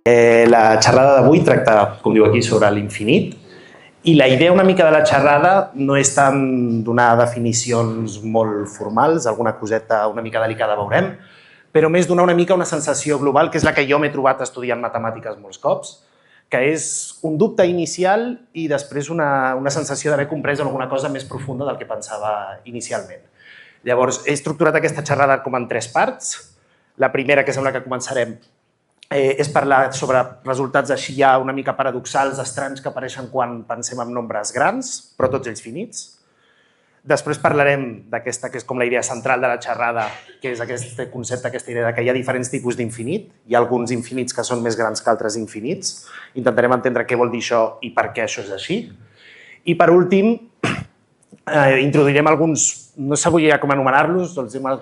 La xerrada d'avui tracta, com diu aquí, sobre l'infinit i la idea una mica de la xerrada no és tant donar definicions molt formals, alguna coseta una mica delicada veurem, però més donar una mica una sensació global, que és la que jo m'he trobat estudiant matemàtiques molts cops, que és un dubte inicial i després una sensació d'haver comprès alguna cosa més profunda del que pensava inicialment. Llavors, he estructurat aquesta xerrada com en 3 parts. La primera, que sembla que començarem, és parlar sobre resultats així ja una mica paradoxals, estranys, que apareixen quan pensem en nombres grans, però tots ells finits. Després parlarem d'aquesta, que és com la idea central de la xerrada, que és aquest concepte, aquesta idea que hi ha diferents tipus d'infinit. Hi ha alguns infinits que són més grans que altres infinits. Intentarem entendre què vol dir això i per què això és així. I per últim, introduirem alguns, no sabria com anomenar-los,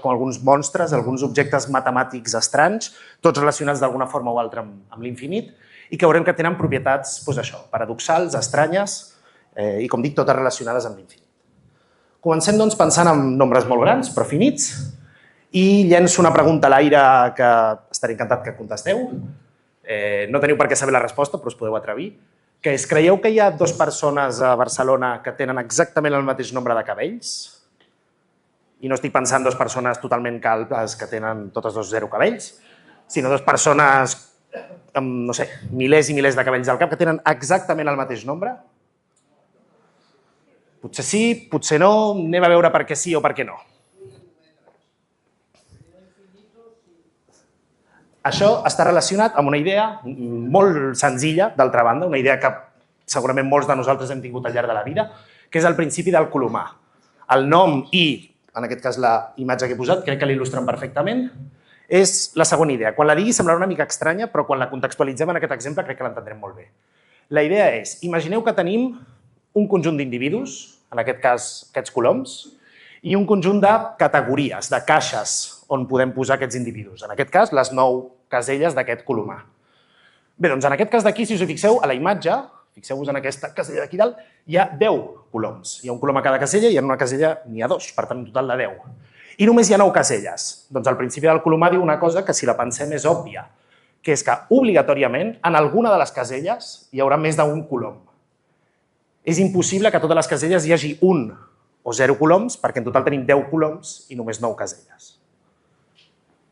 com alguns monstres, alguns objectes matemàtics estranys, tots relacionats d'alguna forma o altra amb l'infinit, i que veurem que tenen propietats, doncs això, paradoxals, estranyes, i com dic, totes relacionades amb l'infinit. Comencem, doncs, pensant en nombres molt grans, però finits, i llenço una pregunta a l'aire que estaré encantat que contesteu. No teniu per què saber la resposta, però us podeu atrevir. Que és, creieu que hi ha 2 persones a Barcelona que tenen exactament el mateix nombre de cabells? I no estic pensant en 2 persones totalment calbes que tenen totes 0 cabells, sinó 2 persones amb, no sé, milers i milers de cabells al cap que tenen exactament el mateix nombre? Potser sí, potser no, anem a veure per què sí o per què no. Això està relacionat amb una idea molt senzilla, d'altra banda, una idea que segurament molts de nosaltres hem tingut al llarg de la vida, que és el principi del colomar. El nom i, en aquest cas la imatge que he posat, crec que l'il·lustren perfectament, és la segona idea. Quan la digui semblarà una mica estranya, però quan la contextualitzem en aquest exemple crec que l'entendrem molt bé. La idea és, imagineu que tenim un conjunt d'individus, en aquest cas aquests coloms, i un conjunt de categories, de caixes on podem posar aquests individus. En aquest cas, les 9 caselles d'aquest colomar. Bé, doncs en aquest cas d'aquí, si us hi fixeu, a la imatge, fixeu-vos en aquesta casella d'aquí dalt, hi ha 10 coloms. Hi ha un colom a cada casella i en una casella n'hi ha 2, per tant, un total de 10. I només hi ha 9 caselles. Doncs el principi del colomar diu una cosa que, si la pensem, és òbvia, que és que, obligatòriament, en alguna de les caselles hi haurà més d'un colom. És impossible que a totes les caselles hi hagi un o 0 coloms, perquè en total tenim 10 coloms i només 9 caselles.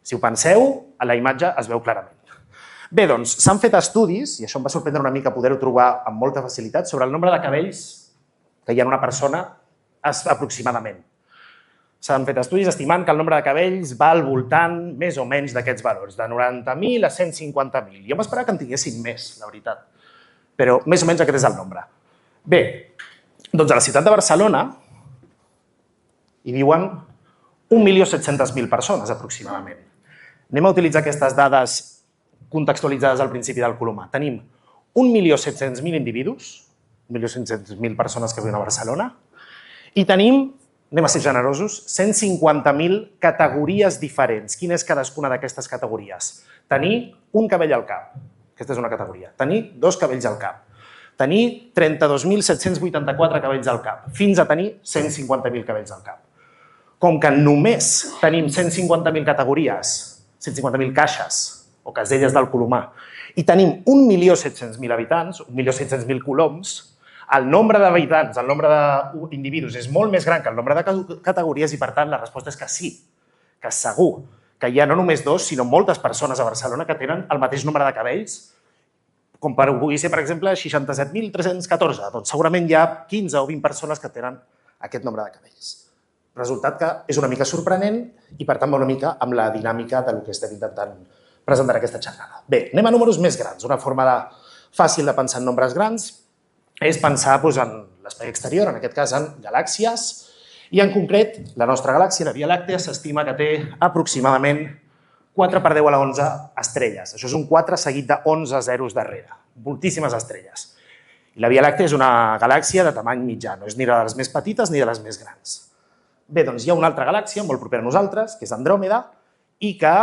Si ho penseu, a la imatge es veu clarament. Bé, doncs, s'han fet estudis, i això em va sorprendre una mica poder-ho trobar amb molta facilitat, sobre el nombre de cabells que hi ha en una persona aproximadament. S'han fet estudis estimant que el nombre de cabells va al voltant més o menys d'aquests valors, de 90.000 a 150.000. Jo m'esperava que en tinguessin més, la veritat, però més o menys aquest és el nombre. Bé, doncs a la ciutat de Barcelona hi viuen 1.700.000 persones, aproximadament. Anem a utilitzar aquestes dades contextualitzades al principi del colomar. Tenim 1.700.000 individus, 1.700.000 persones que viuen a Barcelona, i tenim, anem a ser generosos, 150.000 categories diferents. Quina és cadascuna d'aquestes categories? Tenir un cabell al cap, aquesta és una categoria. Tenir 2 cabells al cap. Tenir 32.784 cabells al cap, fins a tenir 150.000 cabells al cap. Com que només tenim 150.000 categories, 150.000 caixes o caselles del colomar, i tenim 1.700.000 habitants, 1.700.000 coloms, el nombre d'habitants, el nombre d'individus és molt més gran que el nombre de categories i, per tant, la resposta és que sí, que segur que hi ha no només 2, sinó moltes persones a Barcelona que tenen el mateix nombre de cabells, com pugui ser, per exemple, 67.314. Doncs segurament hi ha 15 o 20 persones que tenen aquest nombre de cabells. Resultat que és una mica sorprenent i, per tant, va una mica amb la dinàmica del que estem intentant presentar aquesta xerrada. Bé, anem a números més grans. Una forma fàcil de pensar en nombres grans és pensar en l'espai exterior, en aquest cas en galàxies, i en concret, la nostra galàxia, la Via Làctea, s'estima que té aproximadament 4 per 10 a la 11 estrelles. Això és un 4 seguit de 11 zeros darrere. Moltíssimes estrelles. I la Via Làctea és una galàxia de tamany mitjà, no és ni de les més petites ni de les més grans. Bé, doncs hi ha una altra galàxia molt propera a nosaltres, que és Andròmeda, i que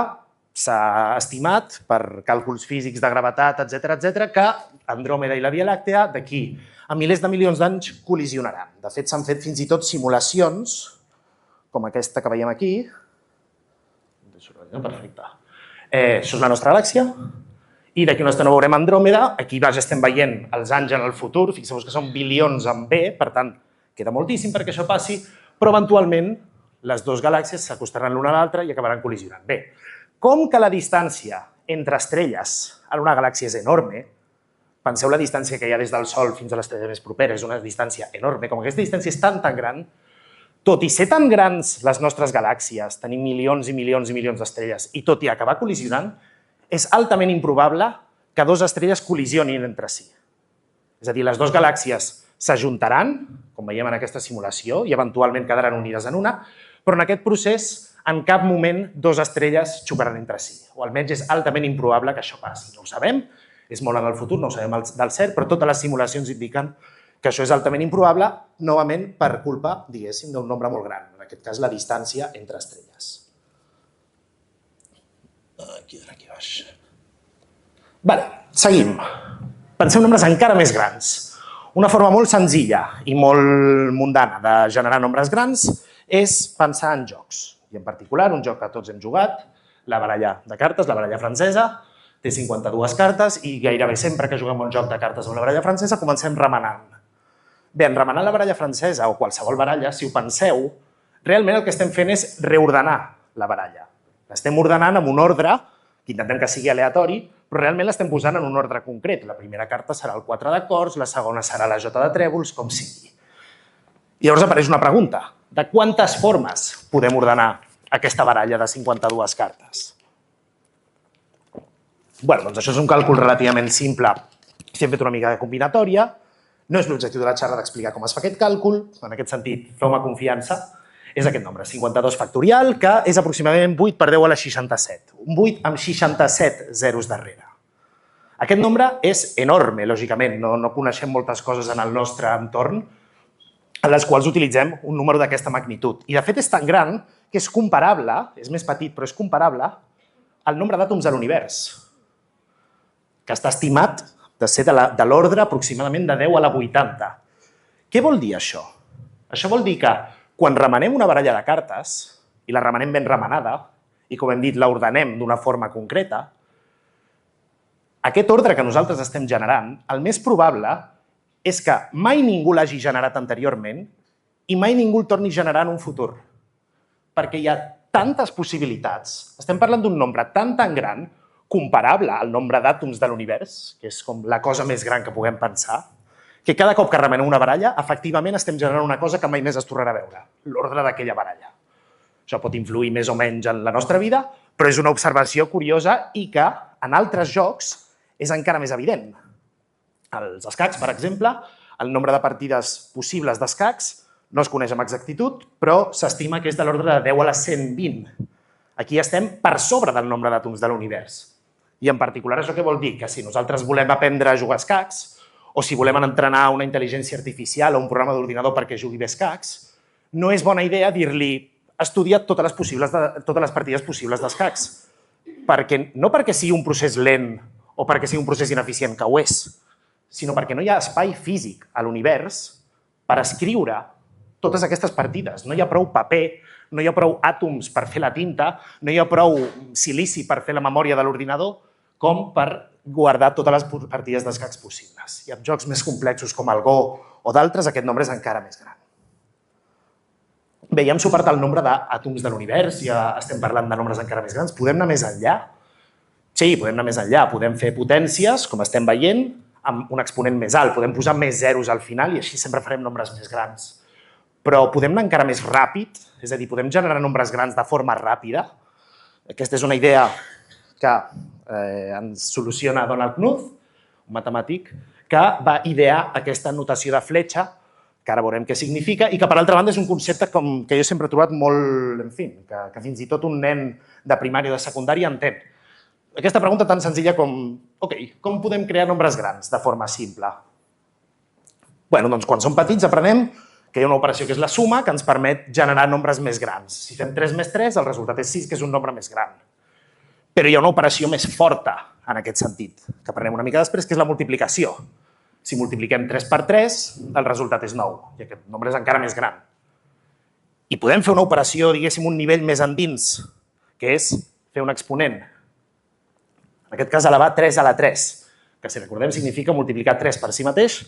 s'ha estimat per càlculs físics de gravetat, etc., que Andròmeda i la Via Làctea d'aquí a milers de milions d'anys col·lisionaran. De fet, s'han fet fins i tot simulacions, com aquesta que veiem aquí. Perfecte. Això és la nostra galàxia I d'aquí una estona veurem Andròmeda, aquí baix estem veient els anys en el futur, fixeu-vos que són bilions amb B, per tant, queda moltíssim perquè això passi, però eventualment les dues galàxies s'acostaran l'una a l'altra i acabaran col·lisionant. Bé, com que la distància entre estrelles en una galàxia és enorme, penseu la distància que hi ha des del Sol fins a l'estrella més propera, és una distància enorme, com aquesta distància és tan gran, tot i ser tan grans les nostres galàxies, tenim milions i milions i milions d'estrelles, i tot i acabar col·lisionant, és altament improbable que dues estrelles col·lisionin entre si. És a dir, les dues galàxies s'ajuntaran, com veiem en aquesta simulació, i eventualment quedaran unides en una, però en aquest procés en cap moment dues estrelles xocaran entre si, o almenys és altament improbable que això passi. No ho sabem, és molt en el futur, no ho sabem del cert, però totes les simulacions indiquen que això és altament improbable, novament per culpa, diguéssim, d'un nombre molt gran, en aquest cas la distància entre estrelles. Aquí baix. Vale, seguim. Pensem en nombres encara més grans. Una forma molt senzilla i molt mundana de generar nombres grans és pensar en jocs. I en particular, un joc que tots hem jugat, la baralla de cartes, la baralla francesa, té 52 cartes i gairebé sempre que juguem un joc de cartes amb la baralla francesa comencem remenant. Bé, en remenant la baralla francesa o qualsevol baralla, si ho penseu, realment el que estem fent és reordenar la baralla. L'estem ordenant amb un ordre, que intentem que sigui aleatori, però realment l'estem posant en un ordre concret. La primera carta serà el 4 de cors, la segona serà la J de trèvols, com sigui. I llavors apareix una pregunta. De quantes formes podem ordenar aquesta baralla de 52 cartes? Bé, doncs això és un càlcul relativament simple. Si hem fet una mica de combinatòria, no és l'objectiu de la xerrada d'explicar com es fa aquest càlcul, en aquest sentit, feu-me confiança, és aquest nombre, 52 factorial, que és aproximadament 8 per 10 a la 67. Un 8 amb 67 zeros darrere. Aquest nombre és enorme, lògicament. No coneixem moltes coses en el nostre entorn en les quals utilitzem un número d'aquesta magnitud. I, de fet, és tan gran que és comparable, és més petit, però és comparable al nombre d'àtoms de l'univers, que està estimat de ser de l'ordre aproximadament de 10 a la 80. Què vol dir això? Això vol dir que quan remenem una baralla de cartes, i la remenem ben remenada, i com hem dit, l'ordenem d'una forma concreta, aquest ordre que nosaltres estem generant, el més probable és que mai ningú l'hagi generat anteriorment i mai ningú el torni a generar en un futur. Perquè hi ha tantes possibilitats, estem parlant d'un nombre tan gran, comparable al nombre d'àtoms de l'univers, que és com la cosa més gran que puguem pensar, que cada cop que remenem una baralla, efectivament estem generant una cosa que mai més es tornarà a veure, l'ordre d'aquella baralla. Això pot influir més o menys en la nostra vida, però és una observació curiosa i que en altres jocs és encara més evident. Als escacs, per exemple, el nombre de partides possibles d'escacs no es coneix amb exactitud, però s'estima que és de l'ordre de 10 a la 120. Aquí estem per sobre del nombre d'àtoms de l'univers. I en particular això què vol dir? Que si nosaltres volem aprendre a jugar a escacs, o si volem entrenar una intel·ligència artificial o un programa d'ordinador perquè jugui bé escacs, no és bona idea dir-li estudia totes les partides possibles d'escacs. No perquè sigui un procés lent o perquè sigui un procés ineficient, que ho és, sinó perquè no hi ha espai físic a l'univers per escriure totes aquestes partides. No hi ha prou paper, no hi ha prou àtoms per fer la tinta, no hi ha prou silici per fer la memòria de l'ordinador, com per guardar totes les partides d'escacs possibles. I en jocs més complexos com el Go o d'altres, aquest nombre és encara més gran. Bé, ja hem superat el nombre d'àtoms de l'univers, ja estem parlant de nombres encara més grans. Podem anar més enllà? Sí, podem anar més enllà. Podem fer potències, com estem veient, amb un exponent més alt. Podem posar més zeros al final i així sempre farem nombres més grans. Però podem anar encara més ràpid, és a dir, podem generar nombres grans de forma ràpida. Aquesta és una idea que ens soluciona Donald Knuth, un matemàtic, que va idear aquesta notació de fletxa, que ara veurem què significa, i que, per altra banda, és un concepte que jo sempre he trobat molt, en fi, que fins i tot un nen de primària o de secundària entén. Aquesta pregunta tan senzilla com, com podem crear nombres grans de forma simple? Bé, doncs quan som petits aprenem que hi ha una operació que és la suma, que ens permet generar nombres més grans. Si fem 3 més 3, el resultat és 6, que és un nombre més gran. Però hi ha una operació més forta en aquest sentit, que aprenem una mica després, que és la multiplicació. Si multipliquem 3 per 3, el resultat és 9, i aquest nombre és encara més gran. I podem fer una operació, diguéssim, un nivell més endins, que és fer un exponent. En aquest cas, elevar 3 a la 3, que si recordem significa multiplicar 3 per si mateix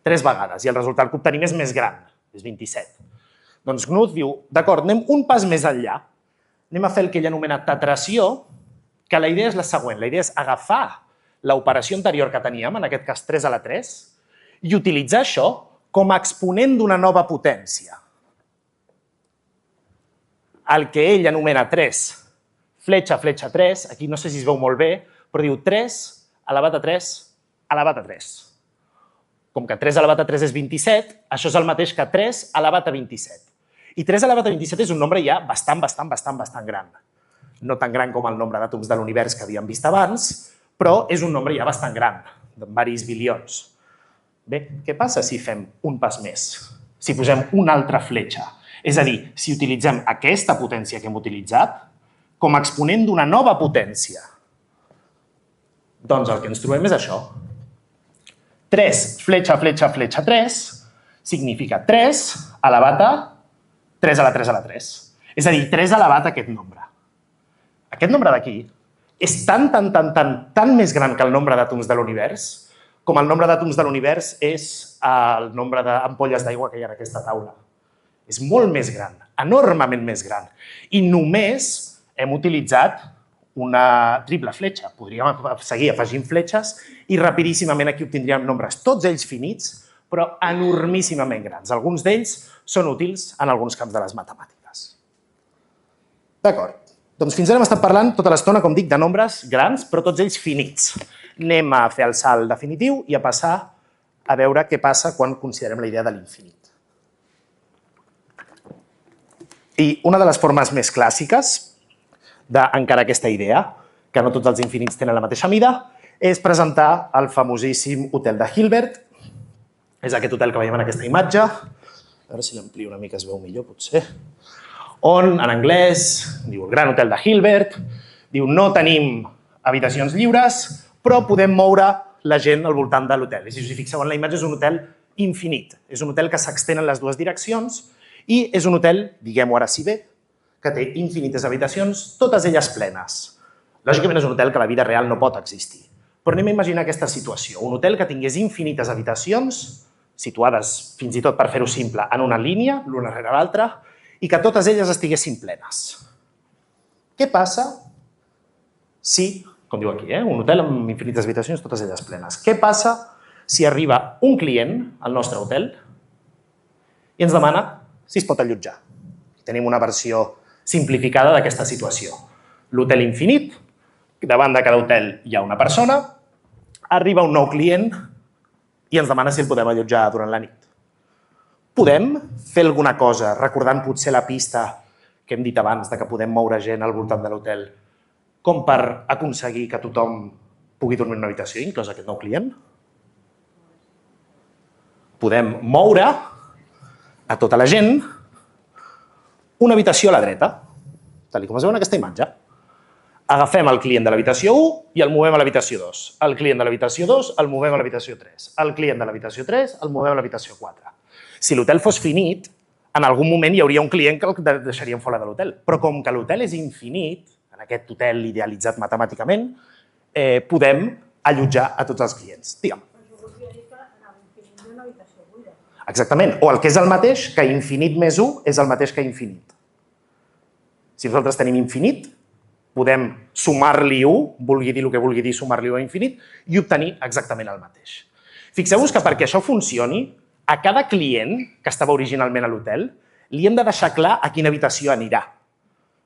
3 vegades, i el resultat que obtenim és més gran, és 27. Doncs Knuth diu, d'acord, anem un pas més enllà, anem a fer el que ell anomena tetració, que la idea és la següent, la idea és agafar l'operació anterior que teníem, en aquest cas 3 a la 3, i utilitzar això com a exponent d'una nova potència. El que ell anomena 3, fletxa, fletxa 3, aquí no sé si es veu molt bé, però diu 3 elevat a 3 elevat a 3. Com que 3 elevat a 3 és 27, això és el mateix que 3 elevat a 27. I 3 elevat a 27 és un nombre ja bastant gran. No tan gran com el nombre d'àtoms de l'univers que havíem vist abans, però és un nombre ja bastant gran, de diversos bilions. Bé, què passa si fem un pas més? Si posem una altra fletxa? És a dir, si utilitzem aquesta potència que hem utilitzat com a exponent d'una nova potència. Doncs el que ens trobem és això. 3, fletxa, fletxa, fletxa, 3, significa 3 elevat a 3 a la 3 a la 3. És a dir, 3 elevat a aquest nombre. Aquest nombre d'aquí és tan més gran que el nombre d'àtoms de l'univers com el nombre d'àtoms de l'univers és el nombre d'ampolles d'aigua que hi ha en aquesta taula. És molt més gran, enormement més gran. I només hem utilitzat una triple fletxa. Podríem seguir afegint fletxes i rapidíssimament aquí obtindríem nombres, tots ells finits, però enormíssimament grans. Alguns d'ells són útils en alguns camps de les matemàtiques. D'acord. Doncs fins ara hem estat parlant tota l'estona, com dic, de nombres grans, però tots ells finits. Anem a fer el salt definitiu i a passar a veure què passa quan considerem la idea de l'infinit. I una de les formes més clàssiques d'encarar aquesta idea, que no tots els infinits tenen la mateixa mida, és presentar el famosíssim hotel de Hilbert. És aquest hotel que veiem en aquesta imatge. A veure si l'amplio una mica, es veu millor, potser. On, en anglès, diu el gran hotel de Hilbert, diu no tenim habitacions lliures, però podem moure la gent al voltant de l'hotel. I si us hi fixeu en la imatge, és un hotel infinit. És un hotel que s'extén en les dues direccions i és un hotel, diguem-ho ara si bé, que té infinites habitacions, totes elles plenes. Lògicament és un hotel que a la vida real no pot existir. Però anem a imaginar aquesta situació. Un hotel que tingués infinites habitacions, situades, fins i tot per fer-ho simple, en una línia, l'una rere l'altra, i que totes elles estiguessin plenes. Què passa si, com diu aquí, un hotel amb infinites habitacions, totes elles plenes. Què passa si arriba un client al nostre hotel i ens demana si es pot allotjar? Tenim una versió simplificada d'aquesta situació. L'hotel infinit, davant de cada hotel hi ha una persona, arriba un nou client i ens demana si el podem allotjar durant la nit. Podem fer alguna cosa, recordant potser la pista que hem dit abans de que podem moure gent al voltant de l'hotel, com per aconseguir que tothom pugui dormir en una habitació, inclòs aquest nou client? Podem moure a tota la gent una habitació a la dreta, tal com es veu en aquesta imatge. Agafem el client de l'habitació 1 i el movem a l'habitació 2. El client de l'habitació 2 el movem a l'habitació 3. El client de l'habitació 3 el movem a l'habitació 4. Si l'hotel fos finit, en algun moment hi hauria un client que el deixaríem fora de l'hotel. Però com que l'hotel és infinit, en aquest hotel idealitzat matemàticament, podem allotjar a tots els clients. Digue'm. Exactament. O el que és el mateix, que infinit més 1 és el mateix que infinit. Si nosaltres tenim infinit, podem sumar-li 1, vulgui dir el que vulgui dir sumar-li 1 a infinit, i obtenir exactament el mateix. Fixeu-vos que perquè això funcioni, a cada client que estava originalment a l'hotel li hem de deixar clar a quina habitació anirà.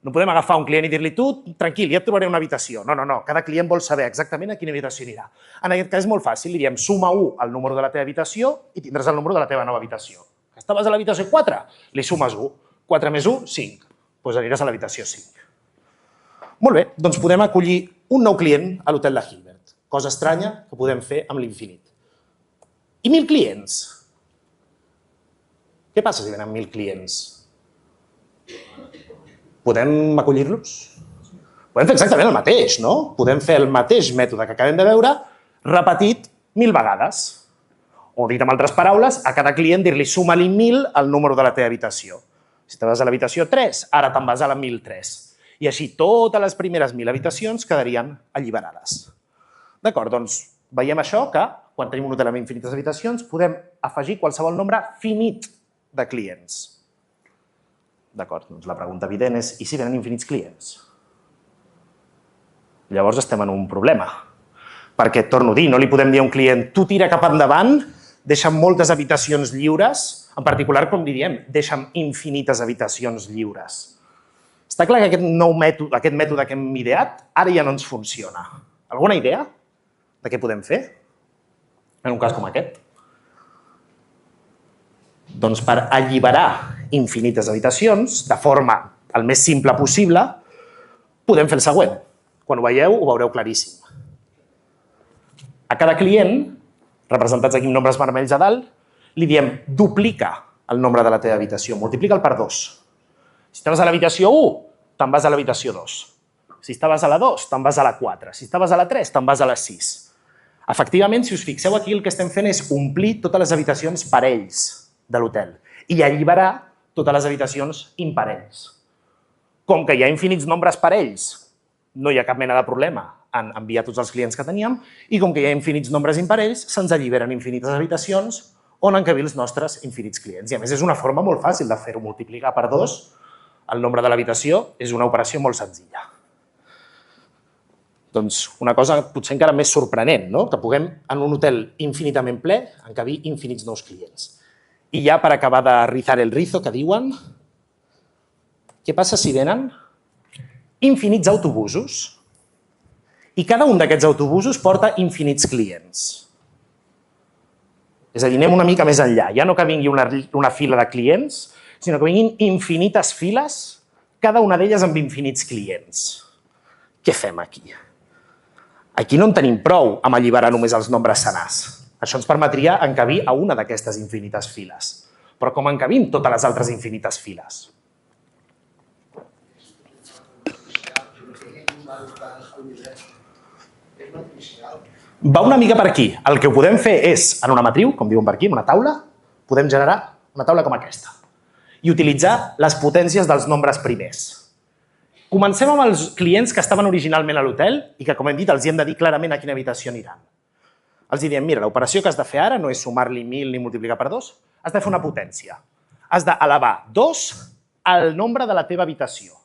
No podem agafar un client i dir-li, tu, tranquil, ja et trobaré una habitació. No, no, no, cada client vol saber exactament a quina habitació anirà. En aquest cas és molt fàcil, li diem suma 1 al número de la teva habitació i tindràs el número de la teva nova habitació. Estaves a l'habitació 4, li sumes 1. 4 més 1, 5. Doncs aniràs a l'habitació 5. Molt bé, doncs podem acollir un nou client a l'hotel de Hilbert. Cosa estranya que podem fer amb l'infinit. I 1.000 clients? Què passa si venen 1.000 clients? Podem acollir-los? Podem fer exactament el mateix, no? Podem fer el mateix mètode que acabem de veure repetit 1.000 vegades. O dit amb altres paraules, a cada client dir-li suma-li 1.000 al número de la teva habitació. Si te vas a l'habitació 3, ara te'n vas a la 1.003. I així totes les primeres 1.000 habitacions quedarien alliberades. D'acord, doncs veiem això, que quan tenim un hotel amb infinites habitacions podem afegir qualsevol nombre finit de clients. D'acord, doncs la pregunta evident és, i si venen infinits clients? Llavors estem en un problema, perquè, torno a dir, no li podem dir a un client tu tira cap endavant, deixa'm moltes habitacions lliures, en particular, com diríem, deixa'm infinites habitacions lliures. Està clar que aquest mètode que hem ideat ara ja no ens funciona. Alguna idea de què podem fer en un cas com aquest? Doncs per alliberar infinites habitacions, de forma el més simple possible, podem fer el següent. Quan ho veieu, ho veureu claríssim. A cada client, representats aquí amb nombres vermells a dalt, li diem duplica el nombre de la teva habitació, multiplica'l per 2. Si estaves a l'habitació 1, te'n vas a l'habitació 2. Si estaves a la 2, te'n vas a la 4. Si estaves a la 3, te'n vas a la 6. Efectivament, si us fixeu aquí, el que estem fent és omplir totes les habitacions parells de l'hotel i alliberar totes les habitacions imparells. Com que hi ha infinits nombres parells, no hi ha cap mena de problema en enviar tots els clients que teníem, i com que hi ha infinits nombres imparells, se'ns alliberen infinites habitacions on encabir els nostres infinits clients. I a més és una forma molt fàcil de fer-ho, multiplicar per 2 el nombre de l'habitació és una operació molt senzilla. Doncs una cosa potser encara més sorprenent, no? Que puguem en un hotel infinitament ple encabir infinits nous clients. I ja per acabar de rizar el rizo, que diuen, què passa si venen infinits autobusos i cada un d'aquests autobusos porta infinits clients? És a dir, anem una mica més enllà. Ja no que vingui una fila de clients, sinó que vinguin infinites files, cada una d'elles amb infinits clients. Què fem aquí? Aquí no en tenim prou amb alliberar només els nombres senars. Això ens permetria encabir a una d'aquestes infinites files. Però com encabim totes les altres infinites files? Va una mica per aquí. El que podem fer és, en una matriu, com diuen per aquí, en una taula, podem generar una taula com aquesta i utilitzar les potències dels nombres primers. Comencem amb els clients que estaven originalment a l'hotel i que, com hem dit, els hem de dir clarament a quina habitació aniran. Els diem, mira, l'operació que has de fer ara no és sumar-li 1.000 ni multiplicar per 2, has de fer una potència. Has d'elevar 2 al nombre de la teva habitació.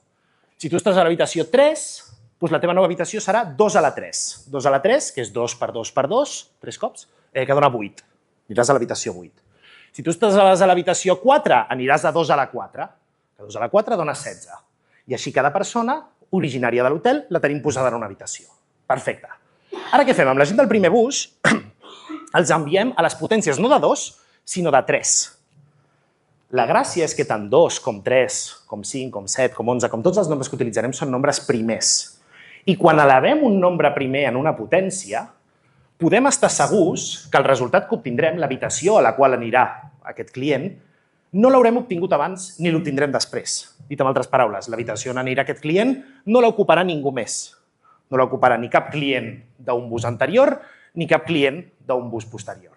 Si tu estàs a l'habitació 3, doncs la teva nova habitació serà 2 a la 3. 2 a la 3, que és 2 per 2 per 2, 3 cops, que dona 8. Aniràs a l'habitació 8. Si tu estàs a l'habitació 4, aniràs a 2 a la 4, que 2 a la 4 dona 16. I així cada persona originària de l'hotel la tenim posada en una habitació. Perfecte. Ara què fem? Amb la gent del primer bus els enviem a les potències no de 2, sinó de 3. La gràcia és que tant 2 com 3, com 5, com 7, com 11, com tots els nombres que utilitzarem són nombres primers. I quan elevem un nombre primer en una potència, podem estar segurs que el resultat que obtindrem, l'habitació a la qual anirà aquest client, no l'haurem obtingut abans ni l'obtindrem després. Dit amb altres paraules, l'habitació on anirà aquest client no l'ocuparà ningú més. No l'ocuparà ni cap client d'un bus anterior ni cap client d'un bus posterior.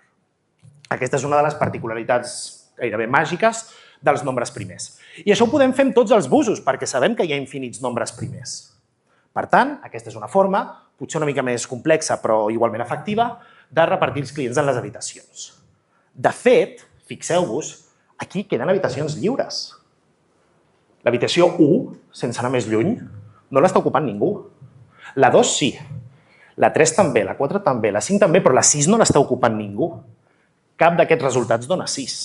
Aquesta és una de les particularitats gairebé màgiques dels nombres primers. I això ho podem fer amb tots els busos, perquè sabem que hi ha infinits nombres primers. Per tant, aquesta és una forma, potser una mica més complexa, però igualment efectiva, de repartir els clients en les habitacions. De fet, fixeu-vos, aquí queden habitacions lliures. L'habitació 1, sense anar més lluny, no l'està ocupant ningú. La 2 sí, la 3 també, la 4 també, la 5 també, però la 6 no l'està ocupant ningú. Cap d'aquests resultats dona 6,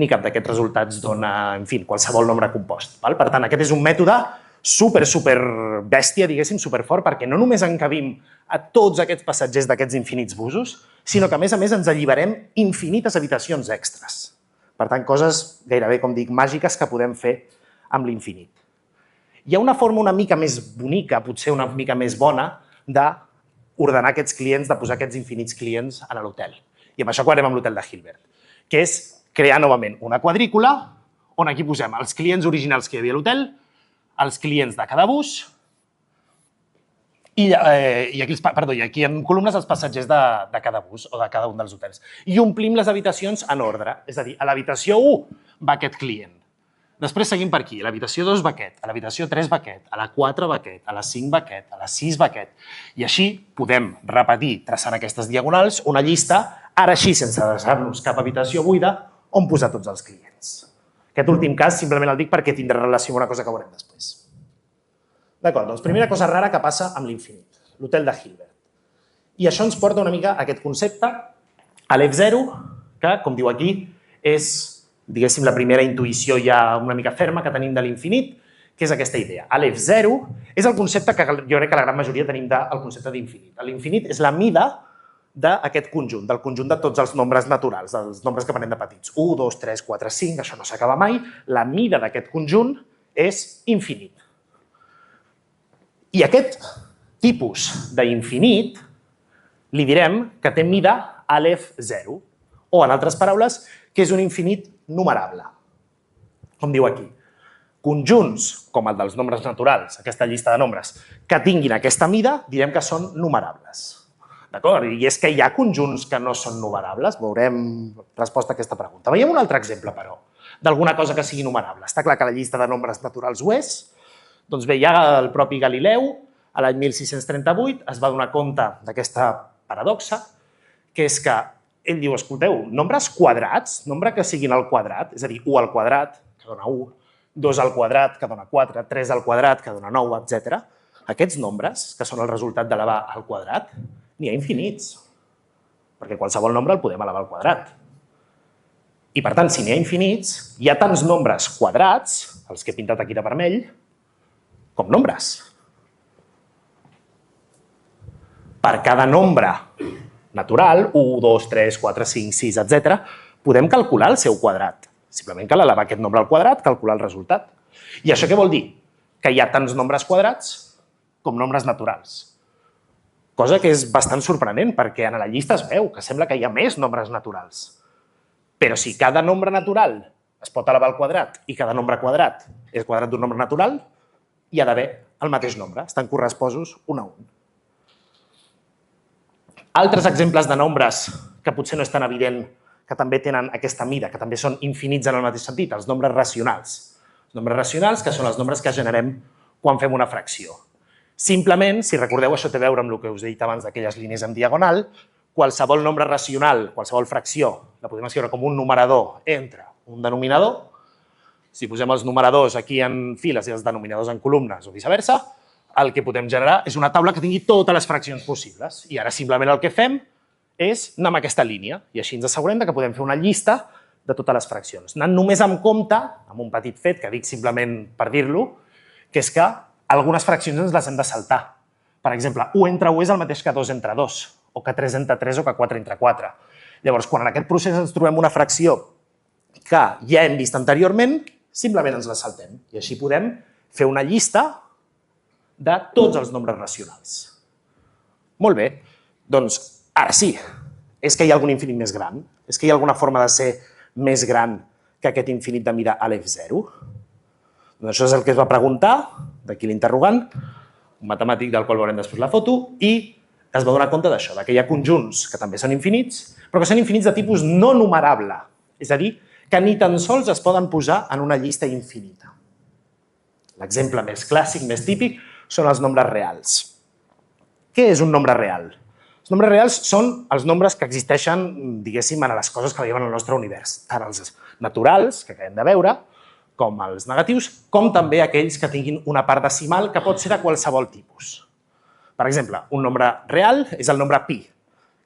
ni cap d'aquests resultats dona, en fi, qualsevol nombre compost. Per tant, aquest és un mètode super bèstia, diguéssim, superfort, perquè no només encabim a tots aquests passatgers d'aquests infinits busos, sinó que, a més ens alliberem infinites habitacions extres. Per tant, coses gairebé, com dic, màgiques que podem fer amb l'infinit. Hi ha una forma una mica més bonica, potser una mica més bona, d'ordenar aquests clients, de posar aquests infinits clients a l'hotel. I amb això acabem amb l'hotel de Hilbert, que és crear novament una quadrícula on aquí posem els clients originals que hi havia a l'hotel, els clients de cada bus i aquí en columnes els passatgers de cada bus o de cada un dels hotels. I omplim les habitacions en ordre, és a dir, a l'habitació 1 va aquest client. Després seguim per aquí. A l'habitació 2 va aquest, a l'habitació 3 va aquest, a la 4 va aquest, a la 5 va aquest, a la 6 va aquest. I així podem repetir, traçant aquestes diagonals, una llista, ara així, sense deixar-nos cap habitació buida, on posar tots els clients. Aquest últim cas simplement el dic perquè tindrà relació amb una cosa que veurem després. D'acord, doncs primera cosa rara que passa amb l'infinit, l'hotel de Hilbert. I això ens porta una mica a aquest concepte, a l'F0, que, com diu aquí, és, diguéssim, la primera intuïció ja una mica ferma que tenim de l'infinit, que és aquesta idea. L'F0 és el concepte que jo crec que la gran majoria tenim del concepte d'infinit. L'infinit és la mida d'aquest conjunt, del conjunt de tots els nombres naturals, dels nombres que prenem de petits. 1, 2, 3, 4, 5, això no s'acaba mai. La mida d'aquest conjunt és infinit. I aquest tipus d'infinit li direm que té mida L'F0, o, en altres paraules, que és un infinit numerable. Com diu aquí, conjunts, com el dels nombres naturals, aquesta llista de nombres, que tinguin aquesta mida, direm que són numerables. D'acord? I és que hi ha conjunts que no són numerables? Veurem resposta a aquesta pregunta. Veiem un altre exemple, però, d'alguna cosa que sigui numerable. Està clar que la llista de nombres naturals ho és. Doncs bé, ja el propi Galileu, a l'any 1638, es va donar compte d'aquesta paradoxa, que és que ell diu, escolteu, nombres quadrats, nombre que siguin al quadrat, és a dir, 1 al quadrat, que dona 1, 2 al quadrat, que dona 4, 3 al quadrat, que dona 9, etc. Aquests nombres, que són el resultat d'elevar al quadrat, n'hi ha infinits, perquè qualsevol nombre el podem elevar al quadrat. I, per tant, si n'hi ha infinits, hi ha tants nombres quadrats, els que he pintat aquí de vermell, com nombres. Per cada nombre natural, 1, 2, 3, 4, 5, 6, etc., podem calcular el seu quadrat. Simplement cal elevar aquest nombre al quadrat, calcular el resultat. I això què vol dir? Que hi ha tants nombres quadrats com nombres naturals. Cosa que és bastant sorprenent, perquè en la llista es veu que sembla que hi ha més nombres naturals. Però si cada nombre natural es pot elevar al quadrat i cada nombre quadrat és quadrat d'un nombre natural, hi ha d'haver el mateix nombre, estan corresposos un a un. Altres exemples de nombres que potser no és tan evident que també tenen aquesta mida, que també són infinits en el mateix sentit, els nombres racionals. Els nombres racionals, que són els nombres que generem quan fem una fracció. Simplement, si recordeu, això té a veure amb el que us he dit abans d'aquelles línies en diagonal, qualsevol nombre racional, qualsevol fracció, la podem escriure com un numerador entre un denominador. Si posem els numeradors aquí en files i els denominadors en columnes o viceversa, el que podem generar és una taula que tingui totes les fraccions possibles. I ara simplement el que fem és anar amb aquesta línia i així ens assegurem que podem fer una llista de totes les fraccions. Anant només amb compte, amb un petit fet que dic simplement per dir-lo, que és que algunes fraccions ens les hem de saltar. Per exemple, 1 entre 1 és el mateix que 2 entre 2, o que 3 entre 3 o que 4 entre 4. Llavors, quan en aquest procés ens trobem una fracció que ja hem vist anteriorment, simplement ens la saltem i així podem fer una llista de tots els nombres racionals. Molt bé, doncs ara sí, és que hi ha algun infinit més gran? És que hi ha alguna forma de ser més gran que aquest infinit de mida a l'F0? Doncs això és el que es va preguntar, d'aquí l'interrogant, un matemàtic del qual veurem després la foto, i es va donar compte d'això, que hi ha conjunts que també són infinits, però que són infinits de tipus no numerable, és a dir, que ni tan sols es poden posar en una llista infinita. L'exemple més clàssic, més típic, són els nombres reals. Què és un nombre real? Els nombres reals són els nombres que existeixen, diguéssim, en les coses que veiem en el nostre univers, tant els naturals, que acabem de veure, com els negatius, com també aquells que tinguin una part decimal que pot ser de qualsevol tipus. Per exemple, un nombre real és el nombre pi,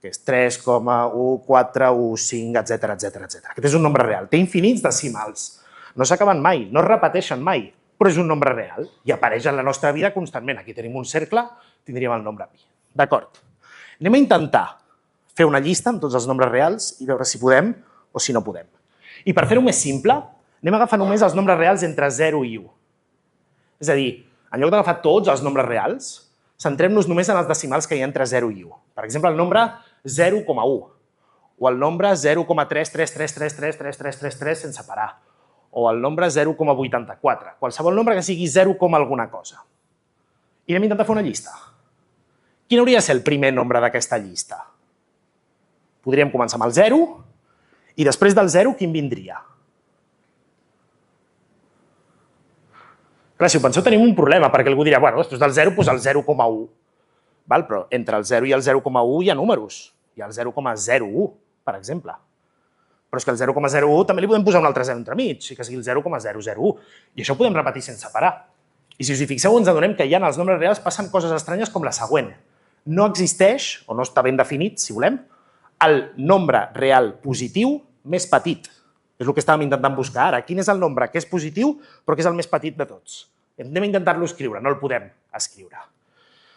que és 3,1415, etc. Aquest és un nombre real. Té infinits decimals. No s'acaben mai, no es repeteixen mai, però és un nombre real i apareix en la nostra vida constantment. Aquí tenim un cercle, tindríem el nombre pi. D'acord. Anem a intentar fer una llista amb tots els nombres reals i veure si podem o si no podem. I per fer-ho més simple, anem a agafar només els nombres reals entre 0 i 1. És a dir, en lloc d'agafar tots els nombres reals, centrem-nos només en els decimals que hi ha entre 0 i 1. Per exemple, el nombre 0,1 o el nombre 0,333333333 sense parar, o el nombre 0,84, qualsevol nombre que sigui 0, alguna cosa. I anem a intentar fer una llista. Quin hauria de ser el primer nombre d'aquesta llista? Podríem començar amb el 0 i després del 0 quin vindria? Clar, si ho penseu, tenim un problema, perquè algú dirà, bueno, després del 0, doncs el 0,1. Però entre el 0 i el 0,1 hi ha números. Hi ha el 0,01, per exemple. Però és que el 0,01 també li podem posar un altre 0 entremig, i que sigui el 0,001. I això ho podem repetir sense parar. I si us hi fixeu, ens adonem que ja en els nombres reals passen coses estranyes com la següent. No existeix, o no està ben definit, si volem, el nombre real positiu més petit. És el que estàvem intentant buscar ara. Quin és el nombre que és positiu, però que és el més petit de tots? Anem a intentar-lo escriure, no el podem escriure.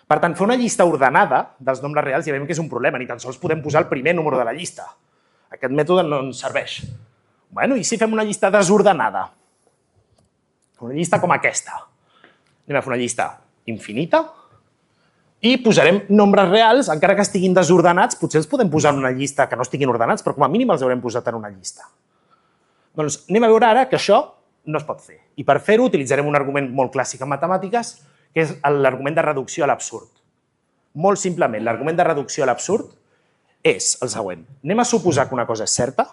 Per tant, fer una llista ordenada dels nombres reals ja veiem que és un problema, ni tan sols podem posar el primer número de la llista. Aquest mètode no ens serveix. Bueno, i si fem una llista desordenada? Una llista com aquesta. Anem a fer una llista infinita i posarem nombres reals, encara que estiguin desordenats, potser els podem posar en una llista que no estiguin ordenats, però com a mínim els haurem posat en una llista. Doncs anem a veure ara que això no es pot fer. I per fer-ho utilitzarem un argument molt clàssic en matemàtiques, que és l'argument de reducció a l'absurd. Molt simplement, l'argument de reducció a l'absurd és el següent. Anem a suposar que una cosa és certa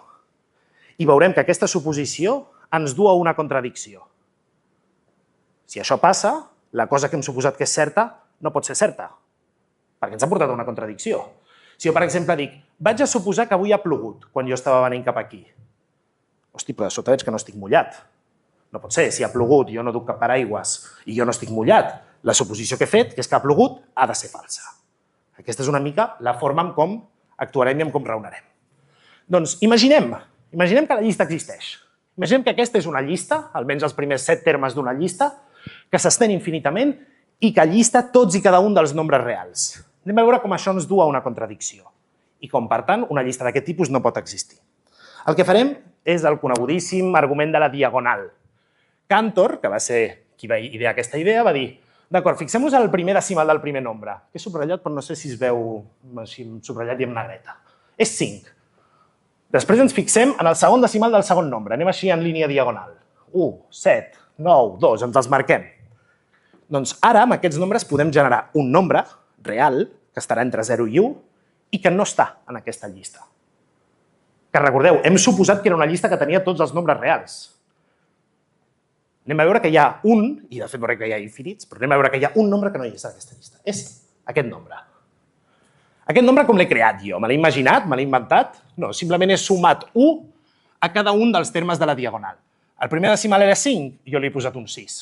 i veurem que aquesta suposició ens du a una contradicció. Si això passa, la cosa que hem suposat que és certa no pot ser certa, perquè ens ha portat a una contradicció. Si jo, per exemple, dic, vaig a suposar que avui ha plogut quan jo estava venint cap aquí. Hosti, però de sota veig que no estic mullat. No pot ser, si ha plogut, jo no duc cap paraigües i jo no estic mullat. La suposició que he fet, que és que ha plogut, ha de ser falsa. Aquesta és una mica la forma en com actuarem i en com raonarem. Doncs imaginem que la llista existeix. Imaginem que aquesta és una llista, almenys els primers 7 termes d'una llista, que s'estén infinitament i que llista tots i cada un dels nombres reals. Anem a veure com això ens du a una contradicció i com, per tant, una llista d'aquest tipus no pot existir. El que farem és el conegudíssim argument de la diagonal. Cantor, que va ser qui va idear aquesta idea, va dir d'acord, fixem-nos al primer decimal del primer nombre, que he subratllat, però no sé si es veu així subratllat i amb negreta. És 5. Després ens fixem en el segon decimal del segon nombre. Anem així en línia diagonal. 1, 7, 9, 2, ens els marquem. Doncs ara, amb aquests nombres, podem generar un nombre real, que estarà entre 0 i 1, i que no està en aquesta llista. Que recordeu, hem suposat que era una llista que tenia tots els nombres reals. Anem a veure que hi ha un, i de fet veurem que hi ha infinits, però anem a veure que hi ha un nombre que no hi és en aquesta llista. És aquest nombre. Aquest nombre com l'he creat jo? Me l'he imaginat? Me l'he inventat? No, simplement he sumat 1 a cada un dels termes de la diagonal. El primer decimal era 5, jo li he posat un 6.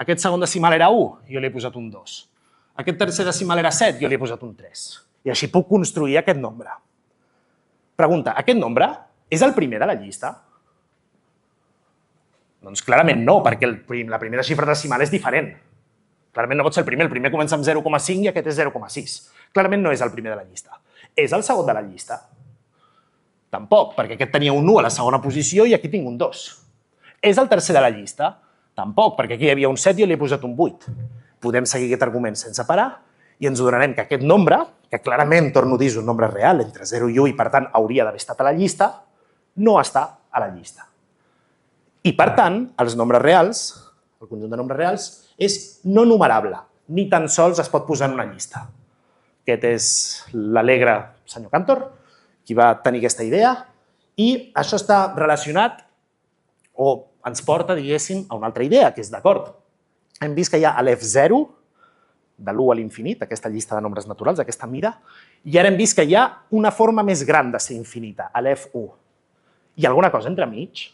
Aquest segon decimal era 1, jo li he posat un 2. Aquest tercer decimal era 7, jo li he posat un 3. I així puc construir aquest nombre. Pregunta, aquest nombre és el primer de la llista? Doncs clarament no, perquè la primera xifra decimal és diferent. Clarament no pot ser el primer comença amb 0,5 i aquest és 0,6. Clarament no és el primer de la llista. És el segon de la llista? Tampoc, perquè aquest tenia un 1 a la segona posició i aquí tinc un 2. És el tercer de la llista? Tampoc, perquè aquí hi havia un 7 i jo li he posat un 8. Podem seguir aquest argument sense parar i ens adonarem que aquest nombre, que clarament, torno a dir, és un nombre real, entre 0 i 1 i per tant hauria d'haver estat a la llista, no està a la llista. I per tant, els nombres reals, el conjunt de nombres reals, és no numerable, ni tan sols es pot posar en una llista. Aquest és l'alegre senyor Cantor, qui va tenir aquesta idea, i això està relacionat, o ens porta, diguéssim, a una altra idea, que és d'acord. Hem vist que hi ha l'F0, de l'1 a l'infinit, aquesta llista de nombres naturals, aquesta mida, i ara hem vist que hi ha una forma més gran de ser infinita, l'F1. Hi ha alguna cosa entremig?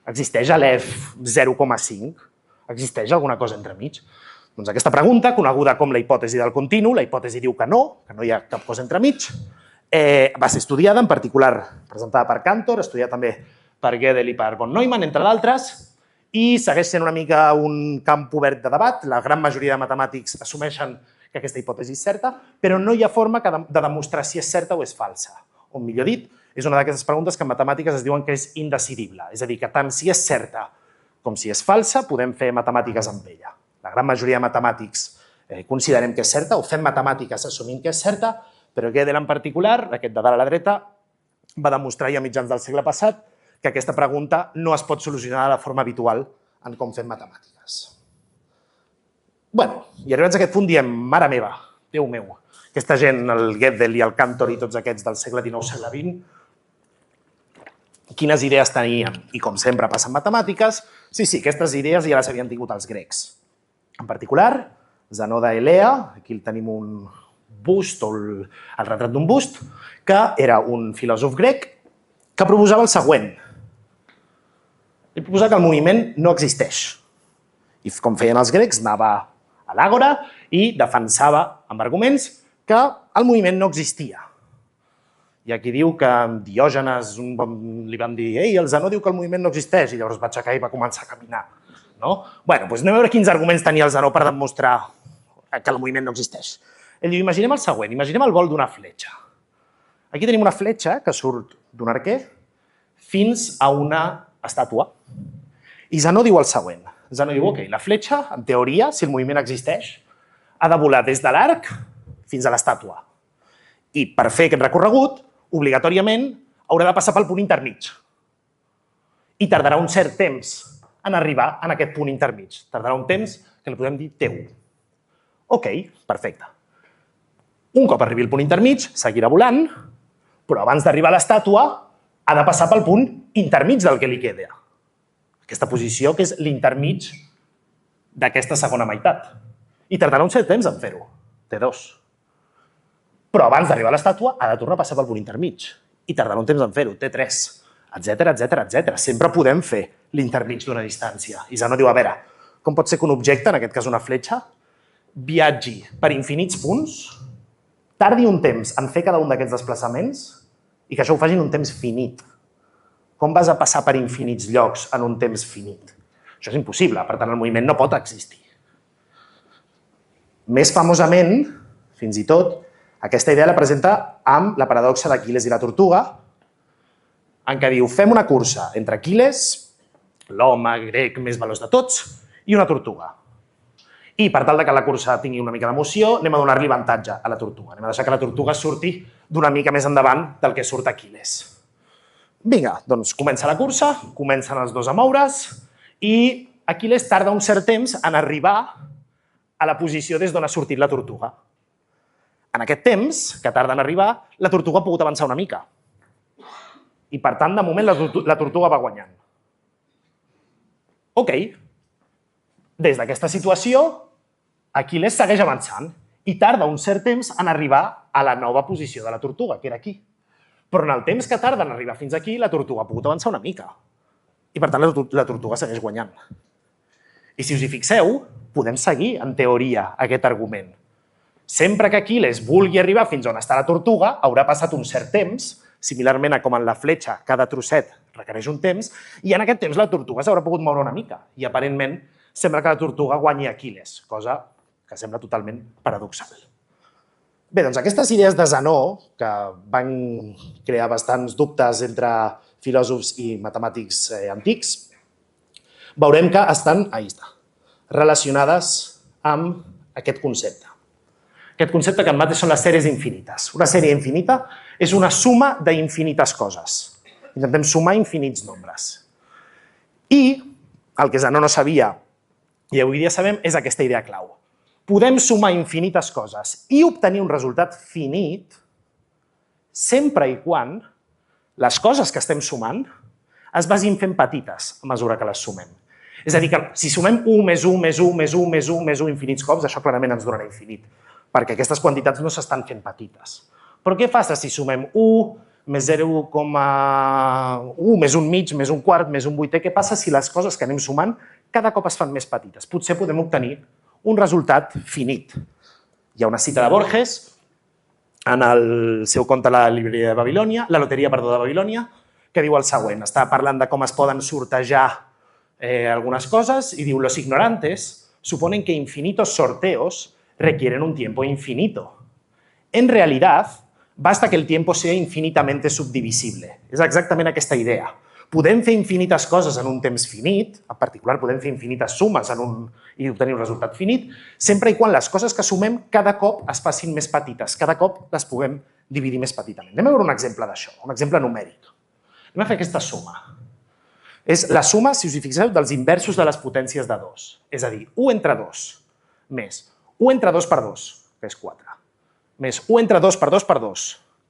Existeix l'F0,5? Existeix alguna cosa entremig? Doncs aquesta pregunta, coneguda com la hipòtesi del continu, la hipòtesi diu que no hi ha cap cosa entremig, va ser estudiada, en particular presentada per Cantor, estudiada també per Gödel i per von Neumann, entre d'altres, i segueix sent una mica un camp obert de debat. La gran majoria de matemàtics assumeixen que aquesta hipòtesi és certa, però no hi ha forma de demostrar si és certa o és falsa. O millor dit, és una d'aquestes preguntes que en matemàtiques es diuen que és indecidible. És a dir, que tant si és certa com si és falsa, podem fer matemàtiques amb ella. La gran majoria de matemàtics considerem que és certa o fem matemàtiques assumint que és certa, però Gödel en particular, aquest de dalt a la dreta, va demostrar ja a mitjans del segle passat que aquesta pregunta no es pot solucionar de la forma habitual en com fem matemàtiques. Bé, i arribats a aquest punt diem, mare meva, Déu meu, aquesta gent, el Gödel i el Cantor i tots aquests del segle XIX, segle XX, quines idees teníem. I com sempre passa en matemàtiques, sí, aquestes idees ja les havien tingut els grecs. En particular, Zenó d'Elea, aquí tenim un bust, o el retrat d'un bust, que era un filòsof grec que proposava el següent. Ell proposava que el moviment no existeix. I com feien els grecs, anava a l'àgora i defensava amb arguments que el moviment no existia. Hi ha qui diu que Diògenes li van dir «Ei, el Zenó diu que el moviment no existeix» i llavors va aixecar i va començar a caminar. Bé, doncs anem a veure quins arguments tenia el Zenó per demostrar que el moviment no existeix. Ell diu, imaginem el següent, imaginem el vol d'una fletxa. Aquí tenim una fletxa que surt d'un arquer fins a una estàtua. I Zenó diu el següent. Zenó diu, ok, la fletxa, en teoria, si el moviment existeix, ha de volar des de l'arc fins a l'estàtua. I per fer aquest recorregut, obligatòriament, haurà de passar pel punt intermig. I tardarà un cert temps en arribar a aquest punt intermig. Tardarà un temps que li podem dir T1. Ok, perfecte. Un cop arribi al punt intermig, seguirà volant, però abans d'arribar a l'estàtua ha de passar pel punt intermig del que li queda. Aquesta posició que és l'intermig d'aquesta segona meitat. I tardarà un cert temps en fer-ho, T2. Però abans d'arribar a l'estàtua ha de tornar a passar pel punt intermig. I tardarà un temps en fer-ho, T3, etc. Sempre podem fer l'intermig d'una distància. I Zenó diu, a veure, com pot ser que un objecte, en aquest cas una fletxa, viatgi per infinits punts, tardi un temps en fer cada un d'aquests desplaçaments i que això ho faci en un temps finit. Com vas a passar per infinits llocs en un temps finit? Això és impossible, per tant el moviment no pot existir. Més famosament, fins i tot, aquesta idea la presenta amb la paradoxa d'Aquil·les i la tortuga, en què diu, fem una cursa entre Aquil·les, l'home grec més veloç de tots, i una tortuga. I per tal que la cursa tingui una mica d'emoció, anem a donar-li avantatge a la tortuga. Anem a deixar que la tortuga surti d'una mica més endavant del que surt Aquil·les. Vinga, doncs comença la cursa, comencen els dos a moure's i Aquil·les tarda un cert temps en arribar a la posició des d'on ha sortit la tortuga. En aquest temps, que tarda en arribar, la tortuga ha pogut avançar una mica. I per tant, de moment, la tortuga va guanyant. Ok. Des d'aquesta situació, Aquil·les segueix avançant i tarda un cert temps en arribar a la nova posició de la tortuga, que era aquí. Però en el temps que tarda en arribar fins aquí, la tortuga ha pogut avançar una mica. I per tant, la tortuga segueix guanyant. I si us hi fixeu, podem seguir, en teoria, aquest argument. Sempre que Aquil·les vulgui arribar fins on està la tortuga, haurà passat un cert temps, similarment a com en la fletxa, cada trosset requereix un temps, i en aquest temps la tortuga s'haurà pogut moure una mica. I aparentment sembla que la tortuga guanyi Aquil·les, cosa que sembla totalment paradoxal. Bé, doncs aquestes idees de Zenó, que van crear bastants dubtes entre filòsofs i matemàtics antics, veurem que estan, relacionades amb aquest concepte. Aquest concepte que en mates són les sèries infinites. Una sèrie infinita és una suma d'infinites coses. Intentem sumar infinits nombres. I el que Zenó no sabia, i avui dia sabem, és aquesta idea clau. Podem sumar infinites coses i obtenir un resultat finit sempre i quan les coses que estem sumant es vagin fent petites a mesura que les sumem. És a dir, que si sumem 1 més 1 més 1 més 1 més 1 més 1 infinits cops, això clarament ens donarà infinit, perquè aquestes quantitats no s'estan fent petites. Però què passa si sumem 1 més 0,1 més 1 mig, més 1 quart, més 1 vuitè? Què passa si les coses que anem sumant cada cop es fan més petites? Potser podem obtenir un resultat finit. Hi ha una cita de Borges en el seu conte La loteria de Babilònia, que diu el següent. Està parlant de com es poden sortejar algunes coses i diu: los ignorantes suponen que infinitos sorteos requieren un tiempo infinito. En realidad, basta que el tiempo sea infinitamente subdivisible. És exactament aquesta idea. Podem fer infinites coses en un temps finit, en particular podem fer infinites sumes i obtenir un resultat finit, sempre i quan les coses que sumem cada cop es facin més petites, cada cop les puguem dividir més petitament. Anem a veure un exemple d'això, un exemple numèric. Anem a fer aquesta suma. És la suma, si us hi fixeu, dels inversos de les potències de 2. És a dir, 1 entre 2 més 1 entre 2 per 2, que és 4, més 1 entre 2 per 2,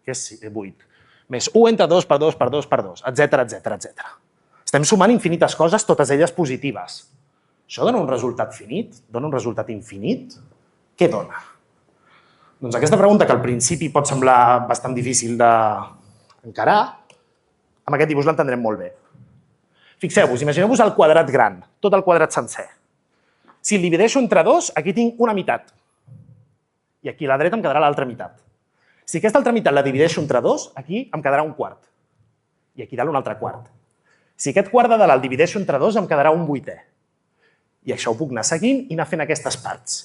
que és 8, més 1 entre 2 per 2 per 2 per 2, etc, etc, etc. Estem sumant infinites coses, totes elles positives. Això dona un resultat finit? Dona un resultat infinit? Què dona? Doncs aquesta pregunta, que al principi pot semblar bastant difícil d'encarar, amb aquest dibuix l'entendrem molt bé. Fixeu-vos, imagineu-vos el quadrat gran, tot el quadrat sencer. Si el divideixo entre 2, aquí tinc una meitat. I aquí a la dreta em quedarà l'altra meitat. Si aquesta altra meitat la divideixo entre 2, aquí em quedarà un quart. I aquí dalt un altre quart. Si aquest quart de dalt el divideixo entre 2, em quedarà un vuitè. I això ho puc anar seguint i anar fent aquestes parts.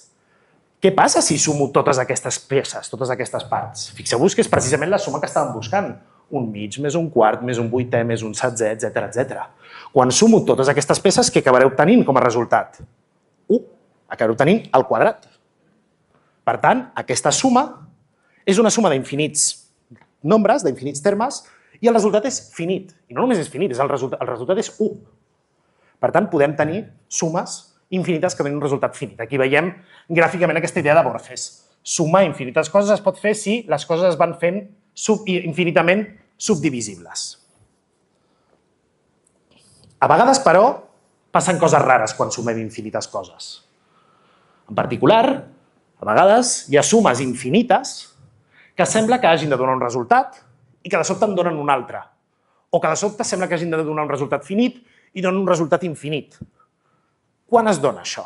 Què passa si sumo totes aquestes peces, totes aquestes parts? Fixeu-vos que és precisament la suma que estàvem buscant. Un mig, més un quart, més un vuitè, més un setzè, etc, etc. Quan sumo totes aquestes peces, què acabaré obtenint com a resultat? 1. Acabaré obtenint el quadrat. Per tant, aquesta suma és una suma d'infinits nombres, d'infinits termes, i el resultat és finit. I no només és finit, el resultat és 1. Per tant, podem tenir sumes infinites que donin un resultat finit. Aquí veiem gràficament aquesta idea de Borges. Sumar infinites coses es pot fer si les coses es van fent infinitament subdivisibles. A vegades, però, passen coses rares quan sumem infinites coses. En particular, a vegades hi ha sumes infinites que sembla que hagin de donar un resultat i que de sobte en donen un altre. O que de sobte sembla que hagin de donar un resultat finit i donen un resultat infinit. Quan es dona això?